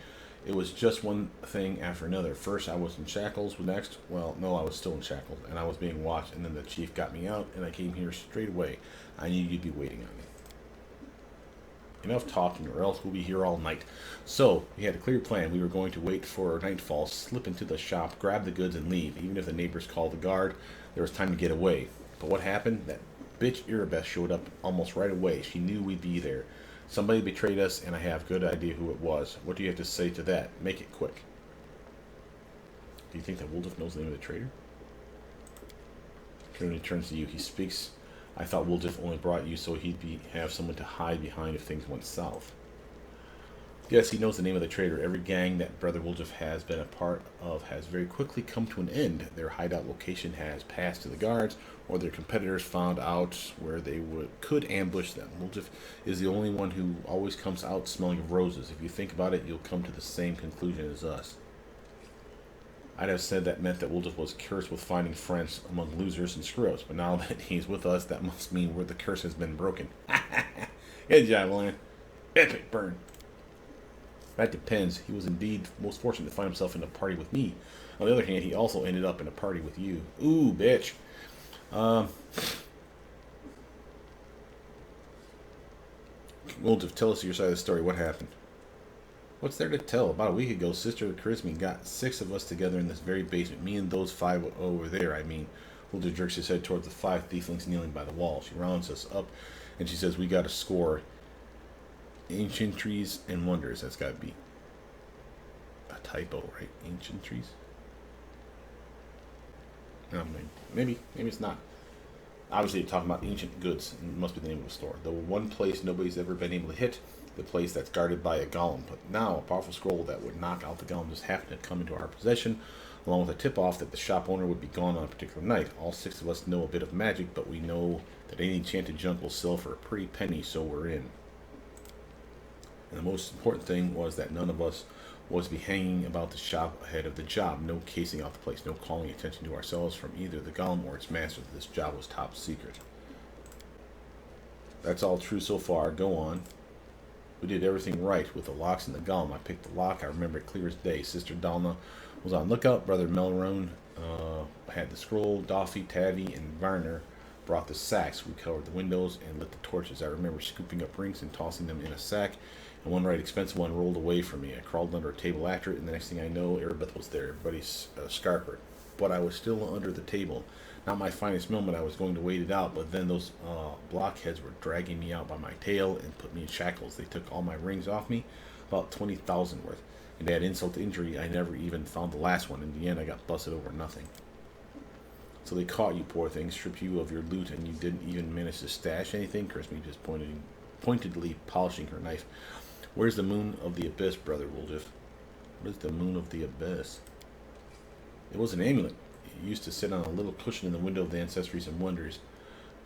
It was just one thing after another. First, I was in shackles. Next, well, no, I was still in shackles, and I was being watched, and then the chief got me out, and I came here straight away. I knew you'd be waiting on me. Enough talking, or else we'll be here all night. So, we had a clear plan. We were going to wait for nightfall, slip into the shop, grab the goods, and leave. Even if the neighbors called the guard, there was time to get away. But what happened? That bitch Irabeth showed up almost right away. She knew we'd be there. Somebody betrayed us, and I have a good idea who it was. What do you have to say to that? Make it quick. Do you think that Woldif knows the name of the traitor? Trinity turns to you. He speaks. I thought Woldif only brought you so he'd have someone to hide behind if things went south. Yes, he knows the name of the traitor. Every gang that Brother Woldif has been a part of has very quickly come to an end. Their hideout location has passed to the guards, or their competitors found out where they could ambush them. Woldif is the only one who always comes out smelling of roses. If you think about it, you'll come to the same conclusion as us. I'd have said that meant that Woldif was cursed with finding friends among losers and screw-ups, but now that he's with us, that must mean where the curse has been broken. Good job, Lion. Epic burn. That depends. He was indeed most fortunate to find himself in a party with me. On the other hand, he also ended up in a party with you. Ooh, bitch. Woldif, tell us your side of the story. What happened? What's there to tell? About a week ago, Sister Charisma got 6 of us together in this very basement. Me and those 5 over there, I mean. Woldif jerks his head towards the 5 thieflings kneeling by the wall. She rounds us up, and she says, we got a score. Ancient trees and wonders. That's got to be a typo, right? Ancient trees? No, maybe it's not. Obviously, you're talking about ancient goods. It must be the name of the store. The one place nobody's ever been able to hit. The place that's guarded by a golem. But now, a powerful scroll that would knock out the golem just happened to come into our possession, along with a tip-off that the shop owner would be gone on a particular night. All 6 of us know a bit of magic, but we know that any enchanted junk will sell for a pretty penny, so we're in. And the most important thing was that none of us was to be hanging about the shop ahead of the job. No casing out the place, no calling attention to ourselves from either the golem or its master. This job was top secret. That's all true so far. Go on. We did everything right with the locks and the golem. I picked the lock. I remember it clear as day. Sister Dalna was on lookout. Brother Melrone had the scroll. Doffy, Tavi, and Varner brought the sacks. We covered the windows and lit the torches. I remember scooping up rings and tossing them in a sack, and one right expensive one rolled away from me. I crawled under a table after it, and the next thing I know, Irabeth was there. Everybody's scarpered. But I was still under the table. Not my finest moment. I was going to wait it out, but then those blockheads were dragging me out by my tail and put me in shackles. They took all my rings off me, about 20,000 worth. And to add insult to injury, I never even found the last one. In the end, I got busted over nothing. So they caught you, poor thing, stripped you of your loot, and you didn't even manage to stash anything? Kirsty just pointedly polishing her knife. Where's the moon of the abyss, Brother Woldif? What is the moon of the abyss? It was an amulet. It used to sit on a little cushion in the window of the Ancestries and Wonders.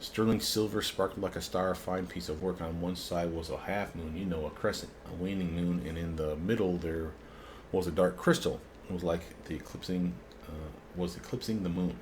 Sterling silver sparkled like a star, a fine piece of work. On one side was a half moon, you know, a crescent, a waning moon, and in the middle there was a dark crystal. It was like the eclipsing the moon.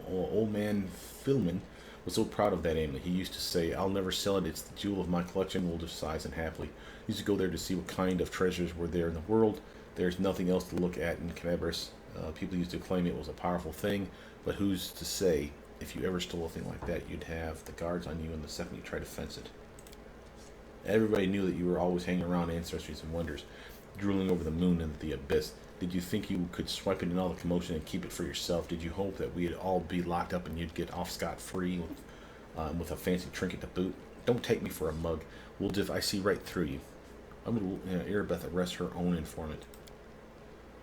Old man Philman was so proud of that amulet. He used to say, I'll never sell it. It's the jewel of my collection. Woldif sighs unhappily. He used to go there to see what kind of treasures were there in the world. There's nothing else to look at in Canabras. People used to claim it was a powerful thing, but who's to say if you ever stole a thing like that, you'd have the guards on you in the second you try to fence it. Everybody knew that you were always hanging around Ancestries and Wonders, drooling over the moon and the abyss. Did you think you could swipe it in all the commotion and keep it for yourself? Did you hope that we'd all be locked up and you'd get off scot-free with a fancy trinket to boot? Don't take me for a mug. Woldif, I see right through you. I'm going to Irabeth arrest her own informant.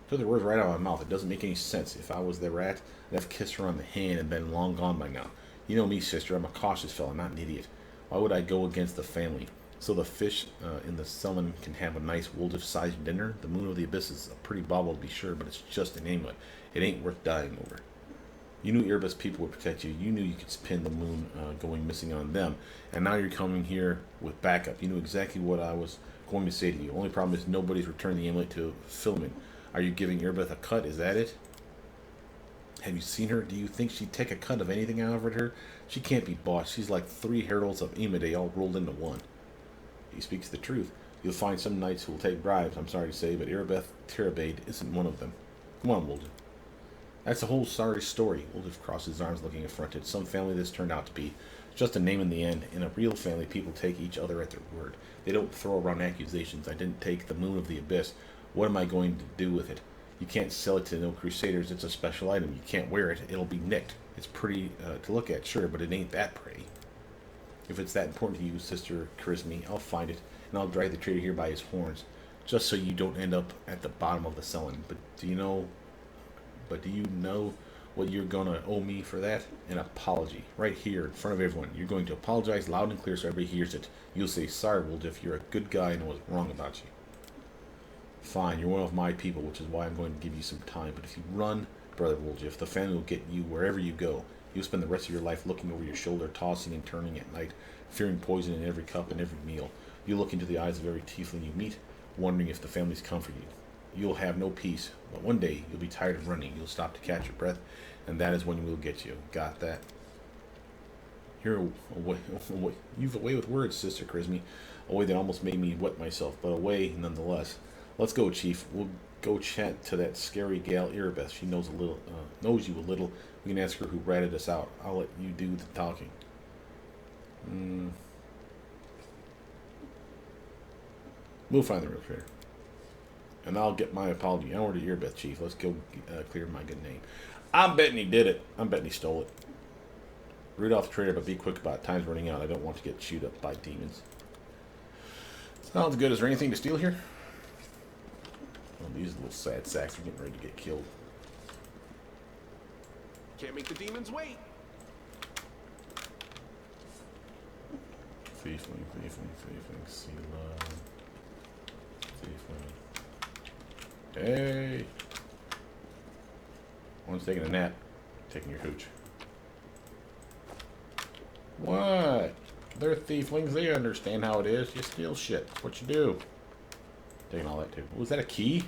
Took the words right out of my mouth. It doesn't make any sense. If I was the rat, I'd have kissed her on the hand and been long gone by now. You know me, sister. I'm a cautious fellow, not an idiot. Why would I go against the family? So the fish in the salmon can have a nice Woldif-sized dinner? The moon of the abyss is a pretty bauble to be sure, but it's just an amulet. It ain't worth dying over. You knew Irabeth's people would protect you. You knew you could pin the moon going missing on them. And now you're coming here with backup. You knew exactly what I was going to say to you. Only problem is nobody's returned the amulet to Philman. Are you giving Irabeth a cut? Is that it? Have you seen her? Do you think she'd take a cut of anything I offered her? She can't be bought. She's like 3 heralds of Imade all rolled into one. He speaks the truth. You'll find some knights who will take bribes, I'm sorry to say, but Irabeth Tirabade isn't one of them. Come on, Woldif. That's the whole sorry story. Woldif crossed his arms looking affronted. Some family this turned out to be. It's just a name in the end. In a real family, people take each other at their word. They don't throw around accusations. I didn't take the moon of the abyss. What am I going to do with it? You can't sell it to no crusaders. It's a special item. You can't wear it. It'll be nicked. It's pretty to look at, sure, but it ain't that pretty. If it's that important to you, Sister Charisme, I'll find it, and I'll drag the traitor here by his horns, just so you don't end up at the bottom of the selling. But do you know what you're gonna owe me for that? An apology, right here in front of everyone. You're going to apologize loud and clear so everybody hears it. You'll say, sorry, Woldif, you're a good guy and I was wrong about you. Fine, you're one of my people, which is why I'm going to give you some time. But if you run, Brother Woldif, the family will get you wherever you go. You'll spend the rest of your life looking over your shoulder, tossing and turning at night, fearing poison in every cup and every meal. You'll look into the eyes of every tiefling you meet, wondering if the family's come for you. You'll have no peace, but one day you'll be tired of running. You'll stop to catch your breath, and that is when we'll get you. Got that? You're you've a way with words, Sister Charisme. A way that almost made me wet myself, but a way nonetheless. Let's go, Chief. We'll go chat to that scary gal Irabeth. She knows knows you a little. We can ask her who ratted us out. I'll let you do the talking. We'll find the real traitor. And I'll get my apology. I ordered Irabeth, Chief. Let's go clear my good name. I'm betting he did it. I'm betting he stole it. Root off the traitor, but be quick about it. Time's running out. I don't want to get chewed up by demons. Sounds good. Is there anything to steal here? Well, these little sad sacks are getting ready to get killed. Can't make the demons wait. Thiefling, Sela. Thiefling. Hey! One's taking a nap. Taking your hooch. What? They're thieflings. They understand how it is. You steal shit. That's what you do. Taking all that too. Was that a key?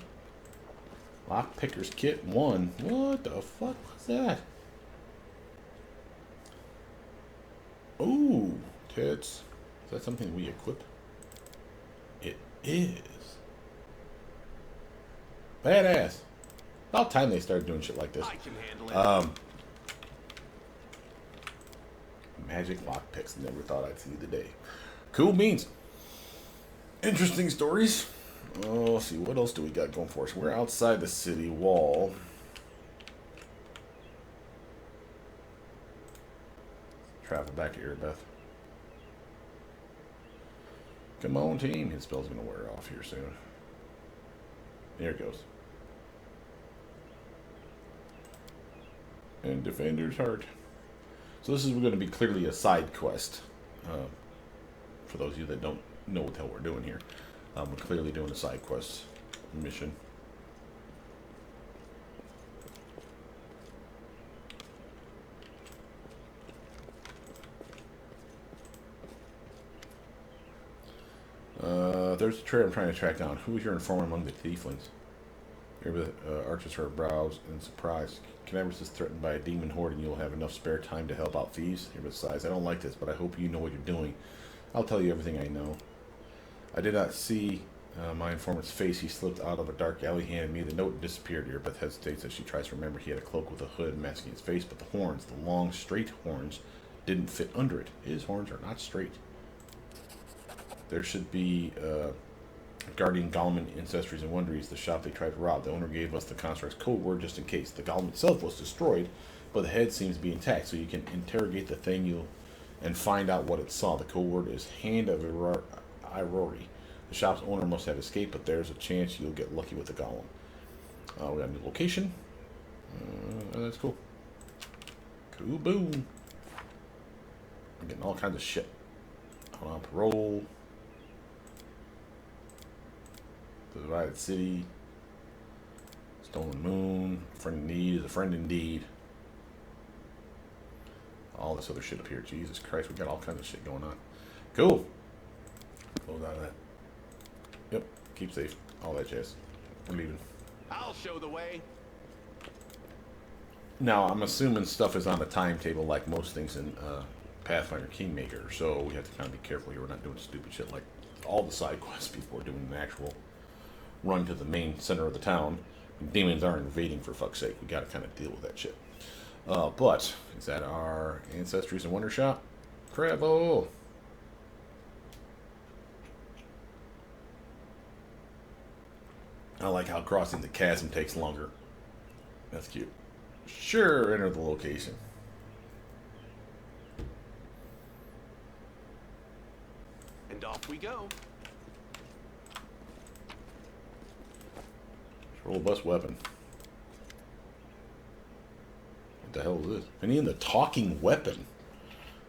Lockpicker's kit 1. What the fuck was that? Ooh, tits. Is that something we equip? It is. Badass. About time they started doing shit like this. I can handle it. Magic lockpicks. Never thought I'd see the day. Cool beans. Interesting stories. Oh, let's see. What else do we got going for us? We're outside the city wall. Travel back to Irabeth. Come on, team. His spell's going to wear off here soon. There it goes. And Defender's Heart. So this is going to be clearly a side quest. For those of you that don't know what the hell we're doing here. We're clearly doing a side quest mission. There's a traitor I'm trying to track down. Who is your informant among the tieflings? Irabeth arches her brows in surprise. Canaverus is threatened by a demon horde and you'll have enough spare time to help out thieves. Irabeth sighs. I don't like this, but I hope you know what you're doing. I'll tell you everything I know. I did not see my informant's face. He slipped out of a dark alley, handed me the note, and disappeared. Irabeth hesitates as she tries to remember. He had a cloak with a hood masking his face, but the horns, the long, straight horns, didn't fit under it. His horns are not straight. There should be Guardian Goleman Ancestries and Wonderies, the shop they tried to rob. The owner gave us the construct's code word just in case. The golem itself was destroyed, but the head seems to be intact, so you can interrogate the thing and find out what it saw. The code word is Hand of Irori. The shop's owner must have escaped, but there's a chance you'll get lucky with the golem. We got a new location. That's cool. Cool boom. I'm getting all kinds of shit. Out on parole. The Divided City. Stolen Moon. Friend in Need is a friend indeed. All this other shit up here. Jesus Christ, we got all kinds of shit going on. Cool. Close out of that. Yep. Keep safe. All that jazz. We're leaving. I'll show the way. Now, I'm assuming stuff is on a timetable like most things in Pathfinder Kingmaker, so we have to kind of be careful here. We're not doing stupid shit like all the side quests before doing an actual run to the main center of the town. Demons are invading, for fuck's sake. We gotta kind of deal with that shit. But is that our Ancestries and Wonder Shop? Cravo! I like how crossing the chasm takes longer. That's cute. Sure, enter the location. And off we go. Robust weapon. What the hell is this? Finian the talking weapon.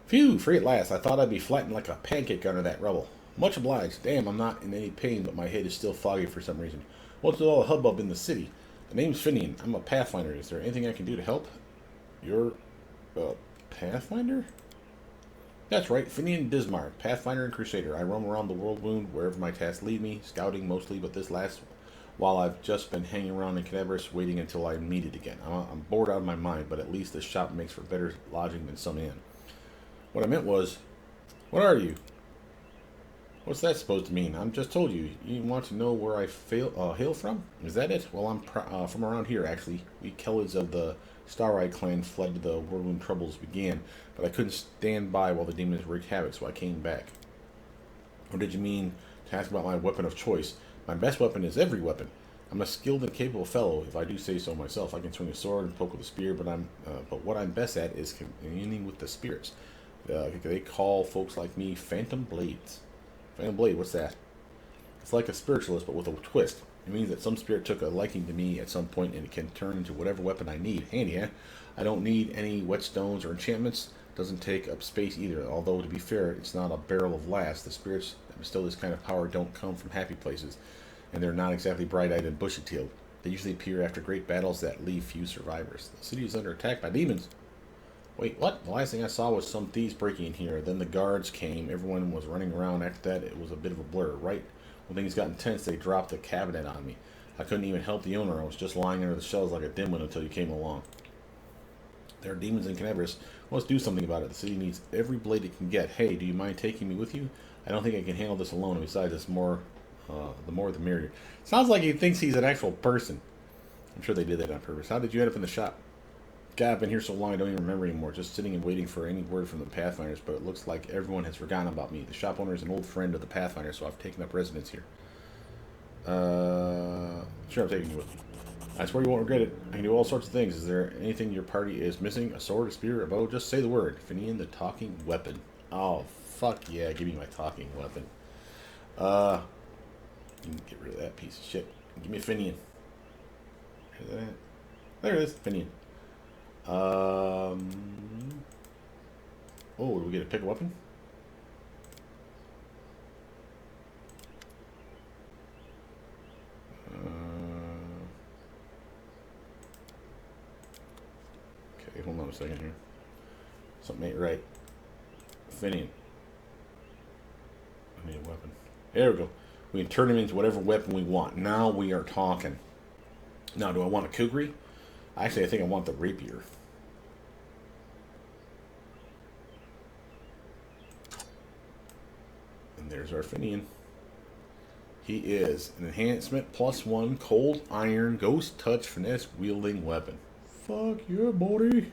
Phew, free at last. I thought I'd be flattened like a pancake under that rubble. Much obliged. Damn, I'm not in any pain, but my head is still foggy for some reason. What's with all the hubbub in the city? The name's Finian. I'm a Pathfinder. Is there anything I can do to help? You're a Pathfinder? That's right, Finian Dismar, Pathfinder and Crusader. I roam around the world wound wherever my tasks lead me, scouting mostly, but this last while I've just been hanging around in Cadaverous waiting until I'm needed again. I'm bored out of my mind, but at least this shop makes for better lodging than some inn. What I meant was, what are you? What's that supposed to mean? I'm just told you. You want to know where I hail from? Is that it? Well, I'm from around here, actually. We Kellids of the Stareye clan fled to the Whirlwind troubles began, but I couldn't stand by while the demons wreaked havoc, so I came back. Or did you mean to ask about my weapon of choice? My best weapon is every weapon. I'm a skilled and capable fellow, if I do say so myself. I can swing a sword and poke with a spear, but what I'm best at is communing with the spirits. They call folks like me Phantom Blades. Phantom Blade, what's that? It's like a spiritualist, but with a twist. It means that some spirit took a liking to me at some point, and it can turn into whatever weapon I need. Handy, eh? I don't need any whetstones or enchantments. Doesn't take up space either, although to be fair, it's not a barrel of laughs. The spirits that bestow this kind of power don't come from happy places, and they're not exactly bright-eyed and bushy-tailed. They usually appear after great battles that leave few survivors. The city is under attack by demons. Wait, what? The last thing I saw was some thieves breaking in here. Then the guards came. Everyone was running around. After that, it was a bit of a blur, right? When things got intense, they dropped the cabinet on me. I couldn't even help the owner. I was just lying under the shelves like a dimwit until you came along. There are demons in Cadaverous. Let's do something about it. The city needs every blade it can get. Hey, do you mind taking me with you? I don't think I can handle this alone. And besides, the more the merrier. Sounds like he thinks he's an actual person. I'm sure they did that on purpose. How did you end up in the shop? God, I've been here so long I don't even remember anymore. Just sitting and waiting for any word from the Pathfinders, but it looks like everyone has forgotten about me. The shop owner is an old friend of the Pathfinder, so I've taken up residence here. Sure, I'm taking you with me. I swear you won't regret it. I can do all sorts of things. Is there anything your party is missing? A sword, a spear, a bow? Just say the word. Finian the talking weapon. Oh, fuck yeah, give me my talking weapon. You can get rid of that piece of shit. Give me a Finian. Where's that at? There it is, Finian. Oh, do we get to pick a weapon? Okay, hold on a second here. Something ain't right. Finian. I need a weapon. There we go. We can turn him into whatever weapon we want. Now we are talking. Now, do I want a kukri? Actually, I think I want the rapier. And there's our Finian. He is an enhancement +1 cold iron ghost touch finesse wielding weapon. Fuck yeah, buddy.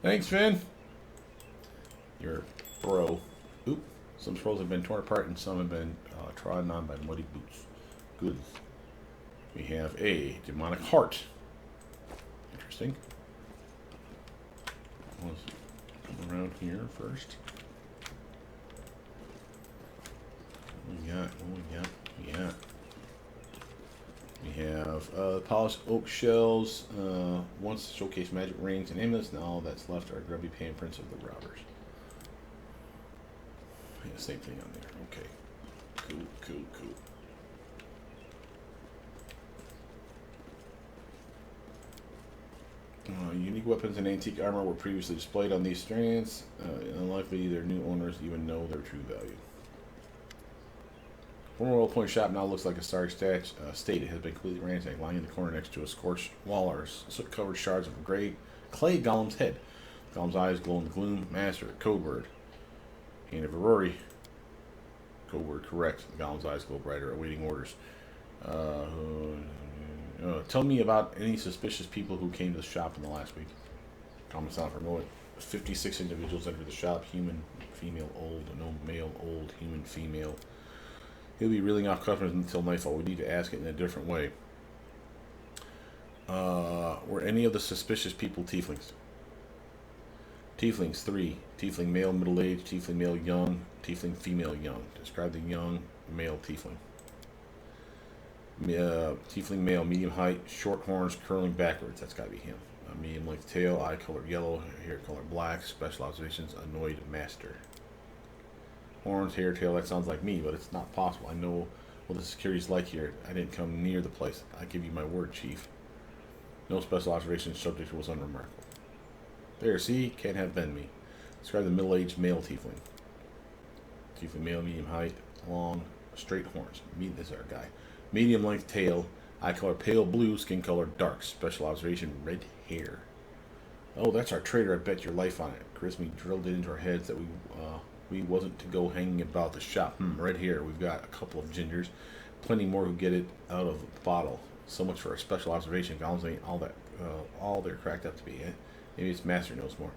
Thanks, Finn. You're bro. Oop. Some scrolls have been torn apart and some have been trodden on by muddy boots. Good. We have a demonic heart. Interesting. Let's come around here first. What we got? What we got? We have polished oak shells. Once showcase magic rings and amulets. Now all that's left are grubby handprints of the robbers. Yeah, same thing on there. Okay. Cool. Unique weapons and antique armor were previously displayed on these strands. Unlikely their new owners even know their true value. Former Royal Point shop now looks like a starry state. It has been completely ransacked, lying in the corner next to a scorched wall are soot-covered shards of a gray clay golem's head. Golem's eyes glow in the gloom. Master, code word. Hand of Aurori. Code word correct. The goblin's eyes glow brighter, awaiting orders. Tell me about any suspicious people who came to the shop in the last week. Comments on for moment. 56 individuals entered the shop. Human, female, old. No male, old, human, female. He'll be reeling off customers until nightfall. We need to ask it in a different way. Were any of the suspicious people tieflings? Tieflings, 3. Tiefling male, middle-aged. Tiefling male, young. Tiefling female, young. Describe the young male tiefling. Tiefling male, medium height, short horns curling backwards. That's got to be him. Medium length tail, eye color yellow, hair color black. Special observations, annoyed master. Horns, hair, tail, that sounds like me, but it's not possible. I know what the security's like here. I didn't come near the place. I give you my word, Chief. No special observations, subject was unremarkable. There, see? Can't have been me. Describe the middle-aged male tiefling. Tiefling male, medium height, long, straight horns. This is our guy. Medium length tail, eye color pale blue, skin color dark. Special observation, red hair. Oh, that's our trader. I bet your life on it. Charisma drilled it into our heads that we wasn't to go hanging about the shop. Red hair. We've got a couple of gingers, plenty more who get it out of the bottle. So much for a special observation. Goblins ain't all they're cracked up to be. Eh? Maybe its master knows more.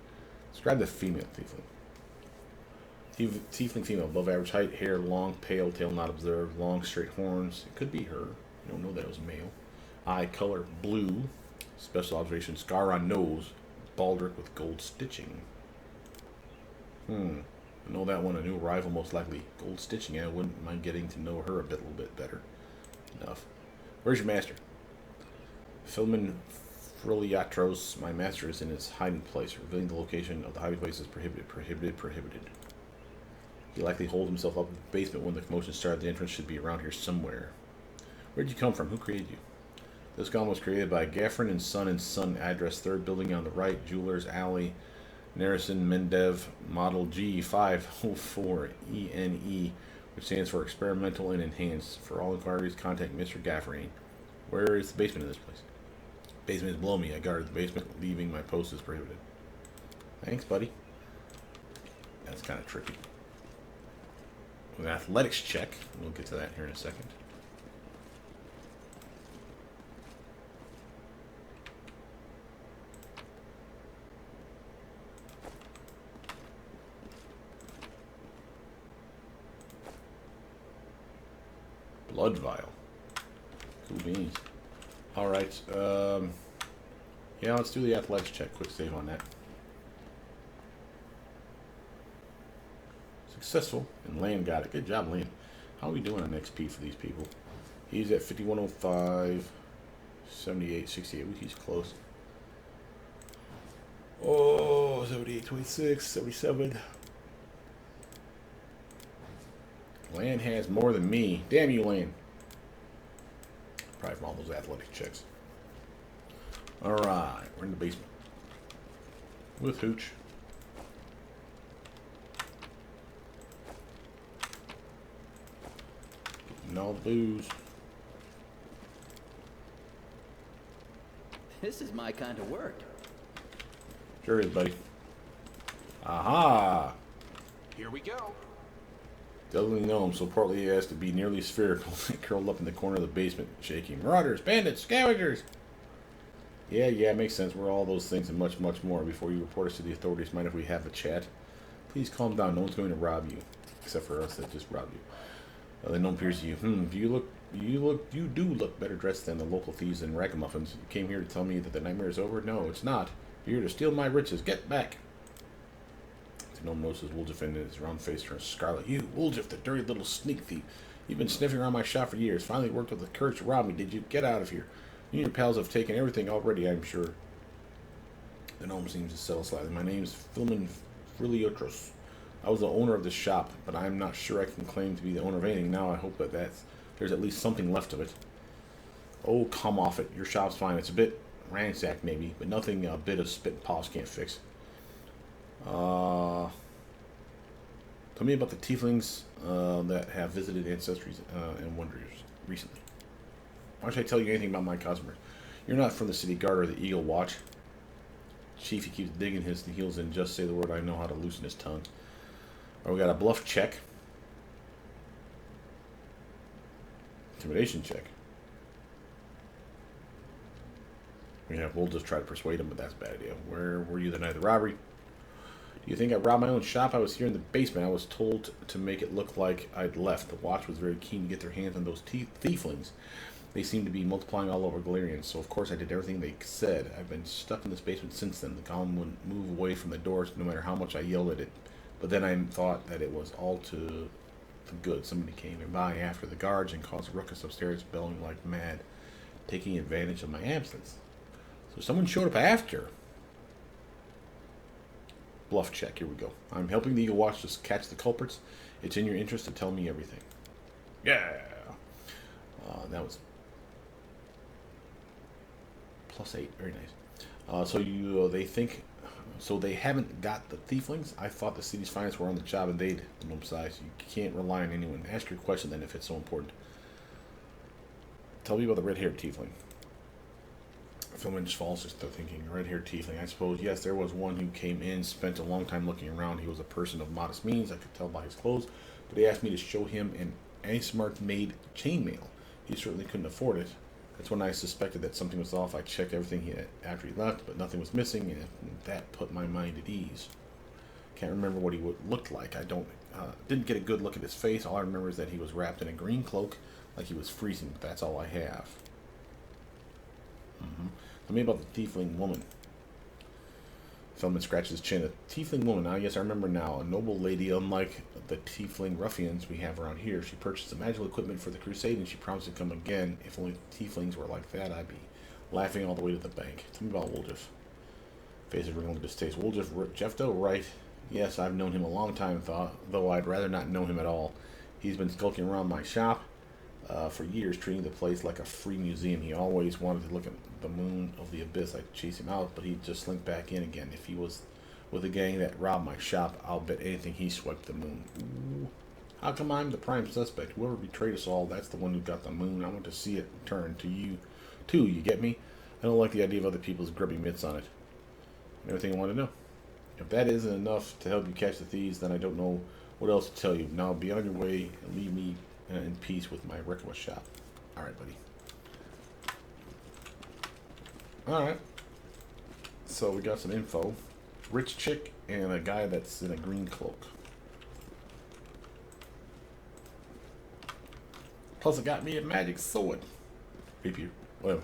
Describe the female tiefling. Tiefling female, above average height, hair long, pale, tail not observed, long straight horns. It could be her. You don't know that it was male. Eye color blue. Special observation, scar on nose, baldric with gold stitching. I know that one. A new arrival, most likely. Gold stitching. I wouldn't mind getting to know her a little bit better. Enough. Where's your master? Filmin Friliatros. My master is in his hiding place. Revealing the location of the hiding place is prohibited. Prohibited. He likely holed himself up in the basement when the commotion started. The entrance should be around here somewhere. Where'd you come from? Who created you? This golem was created by Gaffrin and Son, address 3rd building on the right, Jewelers Alley, Narison Mendev, model G504ENE, which stands for Experimental and Enhanced. For all inquiries, contact Mr. Gaffrin. Where is the basement in this place? Basement is below me. I guarded the basement. Leaving my post is prohibited. Thanks, buddy. That's kind of tricky. With an athletics check. We'll get to that here in a second. Blood vial. Cool beans. Alright, yeah, let's do the athletics check. Quick save on that. Successful. And Land got it. Good job, Land. How are we doing on XP for these people? He's at 5105, 78, 68. He's close. Oh, 78, 26, 77. Land has more than me. Damn you, Land. Probably from all those athletic checks. Alright, we're in the basement. With Hooch. Getting all the booze. This is my kind of work. Sure is, buddy. Aha! Here we go. Doesn't know him, so partly he has to be nearly spherical, curled up in the corner of the basement, shaking. Marauders, bandits, scavengers! Yeah, it makes sense. We're all those things and much, much more. Before you report us to the authorities, mind if we have a chat? Please calm down. No one's going to rob you. Except for us that just robbed you. Then no one peers you. You do look better dressed than the local thieves and ragamuffins. You came here to tell me that the nightmare is over? No, it's not. You're here to steal my riches. Get back! No notices Woljif and his round face turns scarlet. You, Woljif, the dirty little sneak thief. You've been sniffing around my shop for years. Finally worked with the courage to rob me, did you? Get out of here. You and your pals have taken everything already, I'm sure. The gnome seems to settle slightly. My name's Filmin Friliotros. I was the owner of this shop, but I'm not sure I can claim to be the owner of anything now. I hope that there's at least something left of it. Oh, come off it. Your shop's fine. It's a bit ransacked, maybe, but nothing a bit of spit and polish can't fix. Tell me about the tieflings that have visited Ancestries and Wonders recently. Why should I tell you anything about my customers? You're not from the city guard or the Eagle Watch. Chief, he keeps digging his heels in. Just say the word, I know how to loosen his tongue. Alright, we got a bluff check. Intimidation check. We'll just try to persuade him, but that's a bad idea. Where were you the night of the robbery? Do you think I robbed my own shop? I was here in the basement. I was told to make it look like I'd left. The watch was very keen to get their hands on those thieflings. They seem to be multiplying all over Galarian, so of course I did everything they said. I've been stuck in this basement since then. The golem wouldn't move away from the doors no matter how much I yelled at it. But then I thought that it was all to the good. Somebody came by after the guards and caused a ruckus upstairs, bellowing like mad, taking advantage of my absence. So someone showed up after. Bluff check. Here we go. I'm helping the Eagle Watch to catch the culprits. It's in your interest to tell me everything. Yeah. That was +8. Very nice. So they haven't got the thieflings? I thought the city's finest were on the job and they'd size. You can't rely on anyone. Ask your question then if it's so important. Tell me about the red-haired tiefling. Philman just falls just thinking, red-haired tiefling. I suppose, yes, there was one who came in, spent a long time looking around. He was a person of modest means, I could tell by his clothes, but he asked me to show him an Asmart-made chainmail. He certainly couldn't afford it. That's when I suspected that something was off. I checked everything he had after he left, but nothing was missing, and that put my mind at ease. Can't remember what he looked like. I didn't get a good look at his face. All I remember is that he was wrapped in a green cloak, like he was freezing, but that's all I have. Tell me about the tiefling woman. Feldman scratches his chin. A tiefling woman. Ah, yes, I remember now. A noble lady, unlike the tiefling ruffians we have around here. She purchased some magical equipment for the crusade, and she promised to come again. If only tieflings were like that, I'd be laughing all the way to the bank. Tell me about Woljif. Face is wrinkling with distaste. Woljif Jeffdo, right? Yes, I've known him a long time, though I'd rather not know him at all. He's been skulking around my shop for years, treating the place like a free museum. He always wanted to look at the moon of the abyss. I'd chase him out, but he'd just slink back in again. If he was with the gang that robbed my shop, I'll bet anything he swept the moon. Ooh. How come I'm the prime suspect? Whoever betrayed us all, that's the one who got the moon. I want to see it turn to you, too. You get me? I don't like the idea of other people's grubby mitts on it. And everything I want to know. If that isn't enough to help you catch the thieves, then I don't know what else to tell you. Now be on your way and leave me in peace with my Rekowa shop. Alright, buddy. Alright. So we got some info. Rich chick and a guy that's in a green cloak. Plus it got me a magic sword. Rapier. Whatever.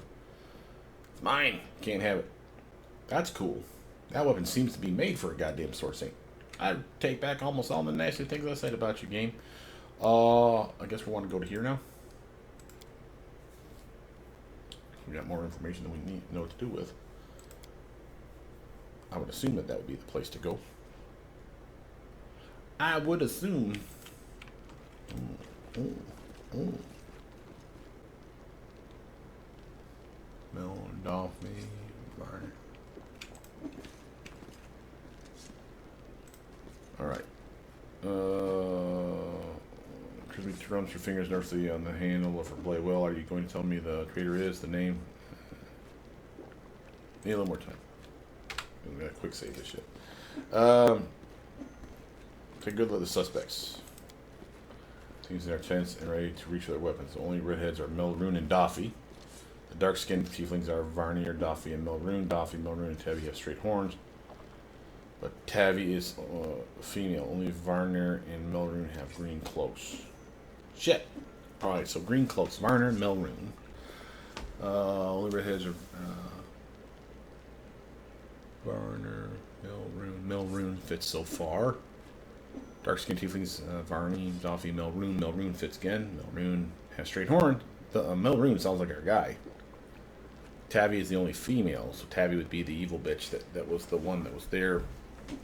It's mine. Can't have it. That's cool. That weapon seems to be made for a goddamn sword saint. I take back almost all the nasty things I said about you, game. I guess we want to go to here now. We got more information than we need to know what to do with. I would assume that would be the place to go. I would assume. Melon, Dolphin, Varner. Alright. Tribute runs your fingers nervously on the handle of her blade. Well, are you going to tell me the creator is, the name? Need a little more time. I'm going to quick save this shit. Take a good look at the suspects. Teams are tense and ready to reach for their weapons. The only redheads are Melrune and Doffy. The dark-skinned tieflings are Varnir, Doffy, and Melrune. Doffy, Melrune, and Tavi have straight horns. But Tavi is female. Only Varnir and Melrune have green cloaks. Shit. Alright, so green cloaks. Varnir, Melrune. Only redheads are Varnir, Melrune. Melrune fits so far. Dark-skinned tieflings, Varnir, Doffy, Melrune. Melrune fits again. Melrune has straight horn. Melrune sounds like our guy. Tavi is the only female, so Tavi would be the evil bitch that was the one that was there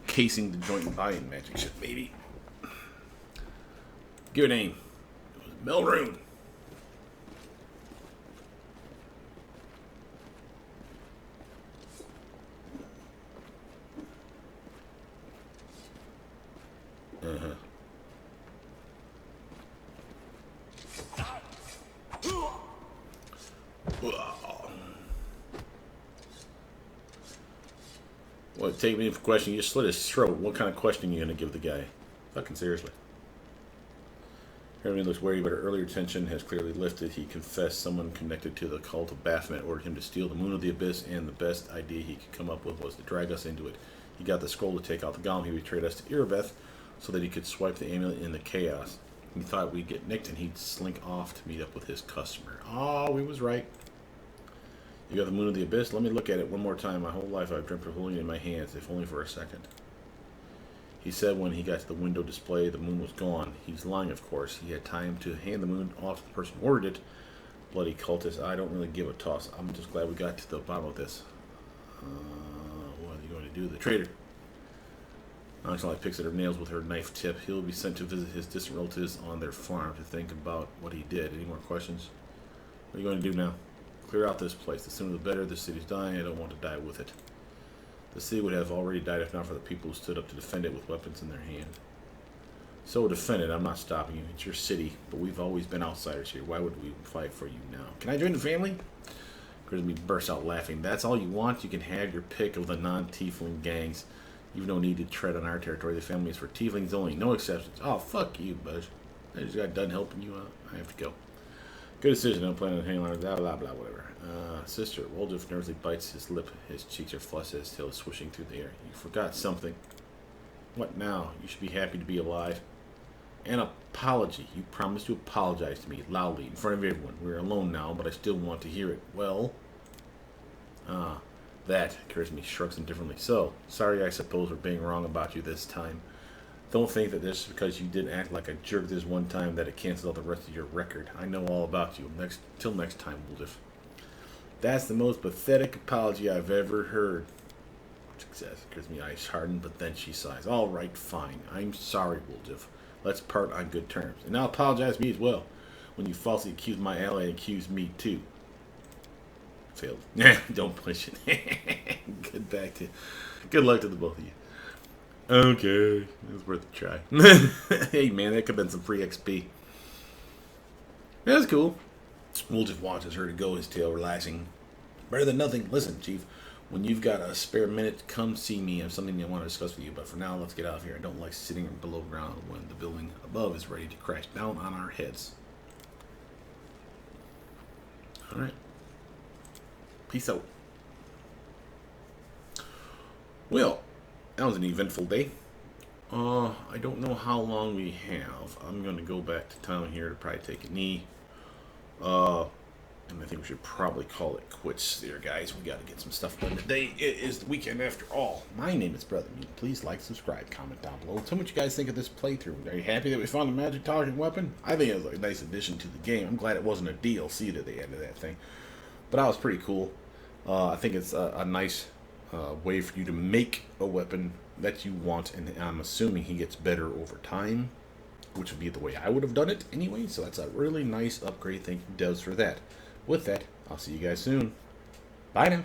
casing the joint and buying magic shit, baby. Give it a name. It was Melrune. What, take me for questioning? You just slit his throat. What kind of questioning are you going to give the guy? Fucking seriously. Hermione looks wary, but her earlier tension has clearly lifted. He confessed someone connected to the cult of Baphomet ordered him to steal the Moon of the Abyss, and the best idea he could come up with was to drag us into it. He got the scroll to take out the golem. He betrayed us to Erebeth so that he could swipe the amulet in the chaos. He thought we'd get nicked and he'd slink off to meet up with his customer. Oh, he was right. You got the Moon of the Abyss? Let me look at it one more time. My whole life I've dreamt of holding it in my hands, if only for a second. He said when he got to the window display, the moon was gone. He's lying, of course. He had time to hand the moon off to the person who ordered it. Bloody cultist. I don't really give a toss. I'm just glad we got to the bottom of this. What are you going to do? The traitor. Nonchalantly picks at her nails with her knife tip. He'll be sent to visit his distant relatives on their farm to think about what he did. Any more questions? What are you going to do now? Clear out this place. The sooner the better. The city's dying. I don't want to die with it. The city would have already died if not for the people who stood up to defend it with weapons in their hand. So defend it. I'm not stopping you. It's your city, but we've always been outsiders here. Why would we fight for you now? Can I join the family? Grisby bursts out laughing. That's all you want? You can have your pick of the non-tiefling gangs. You've no need to tread on our territory. The family is for tieflings only. No exceptions. Oh, fuck you, bud. I just got done helping you out. I have to go. Good decision. I'm planning on hanging on. Blah, blah, blah, whatever. Sister, Woldriff nervously bites his lip. His cheeks are flustered, his tail is swishing through the air. You forgot something. What now? You should be happy to be alive. An apology. You promised to apologize to me loudly in front of everyone. We're alone now, but I still want to hear it. Well, that occurs to me. Shrugs indifferently. So, sorry I suppose we're being wrong about you this time. Don't think that just because you didn't act like a jerk this one time that it cancels out the rest of your record. I know all about you. Till next time, Woldriff. That's the most pathetic apology I've ever heard. Success. Grismy eyes harden, but then she sighs. All right, fine. I'm sorry, Woldriff. Let's part on good terms. And now apologize to me as well. When you falsely accused my ally and accused me too. Failed. Don't push it. Good luck to the both of you. Okay. It was worth a try. Hey, man, that could have been some free XP. That's cool. Woldriff watches her to go, his tail relaxing. Better than nothing. Listen, Chief, when you've got a spare minute, come see me. I have something I want to discuss with you. But for now, let's get out of here. I don't like sitting below ground when the building above is ready to crash down on our heads. All right. Peace out. Well, that was an eventful day. I don't know how long we have. I'm going to go back to town here to probably take a knee. And I think we should probably call it quits there, guys. We got to get some stuff done today. It is the weekend after all. My name is Brother Meat. Please like, subscribe, comment down below. Tell me what you guys think of this playthrough. Are you happy that we found a magic talking weapon? I think it was a nice addition to the game. I'm glad it wasn't a DLC to the end of that thing. But that was pretty cool. I think it's a nice way for you to make a weapon that you want. And I'm assuming he gets better over time, which would be the way I would have done it anyway. So that's a really nice upgrade. Thank you, devs, for that. With that, I'll see you guys soon. Bye now.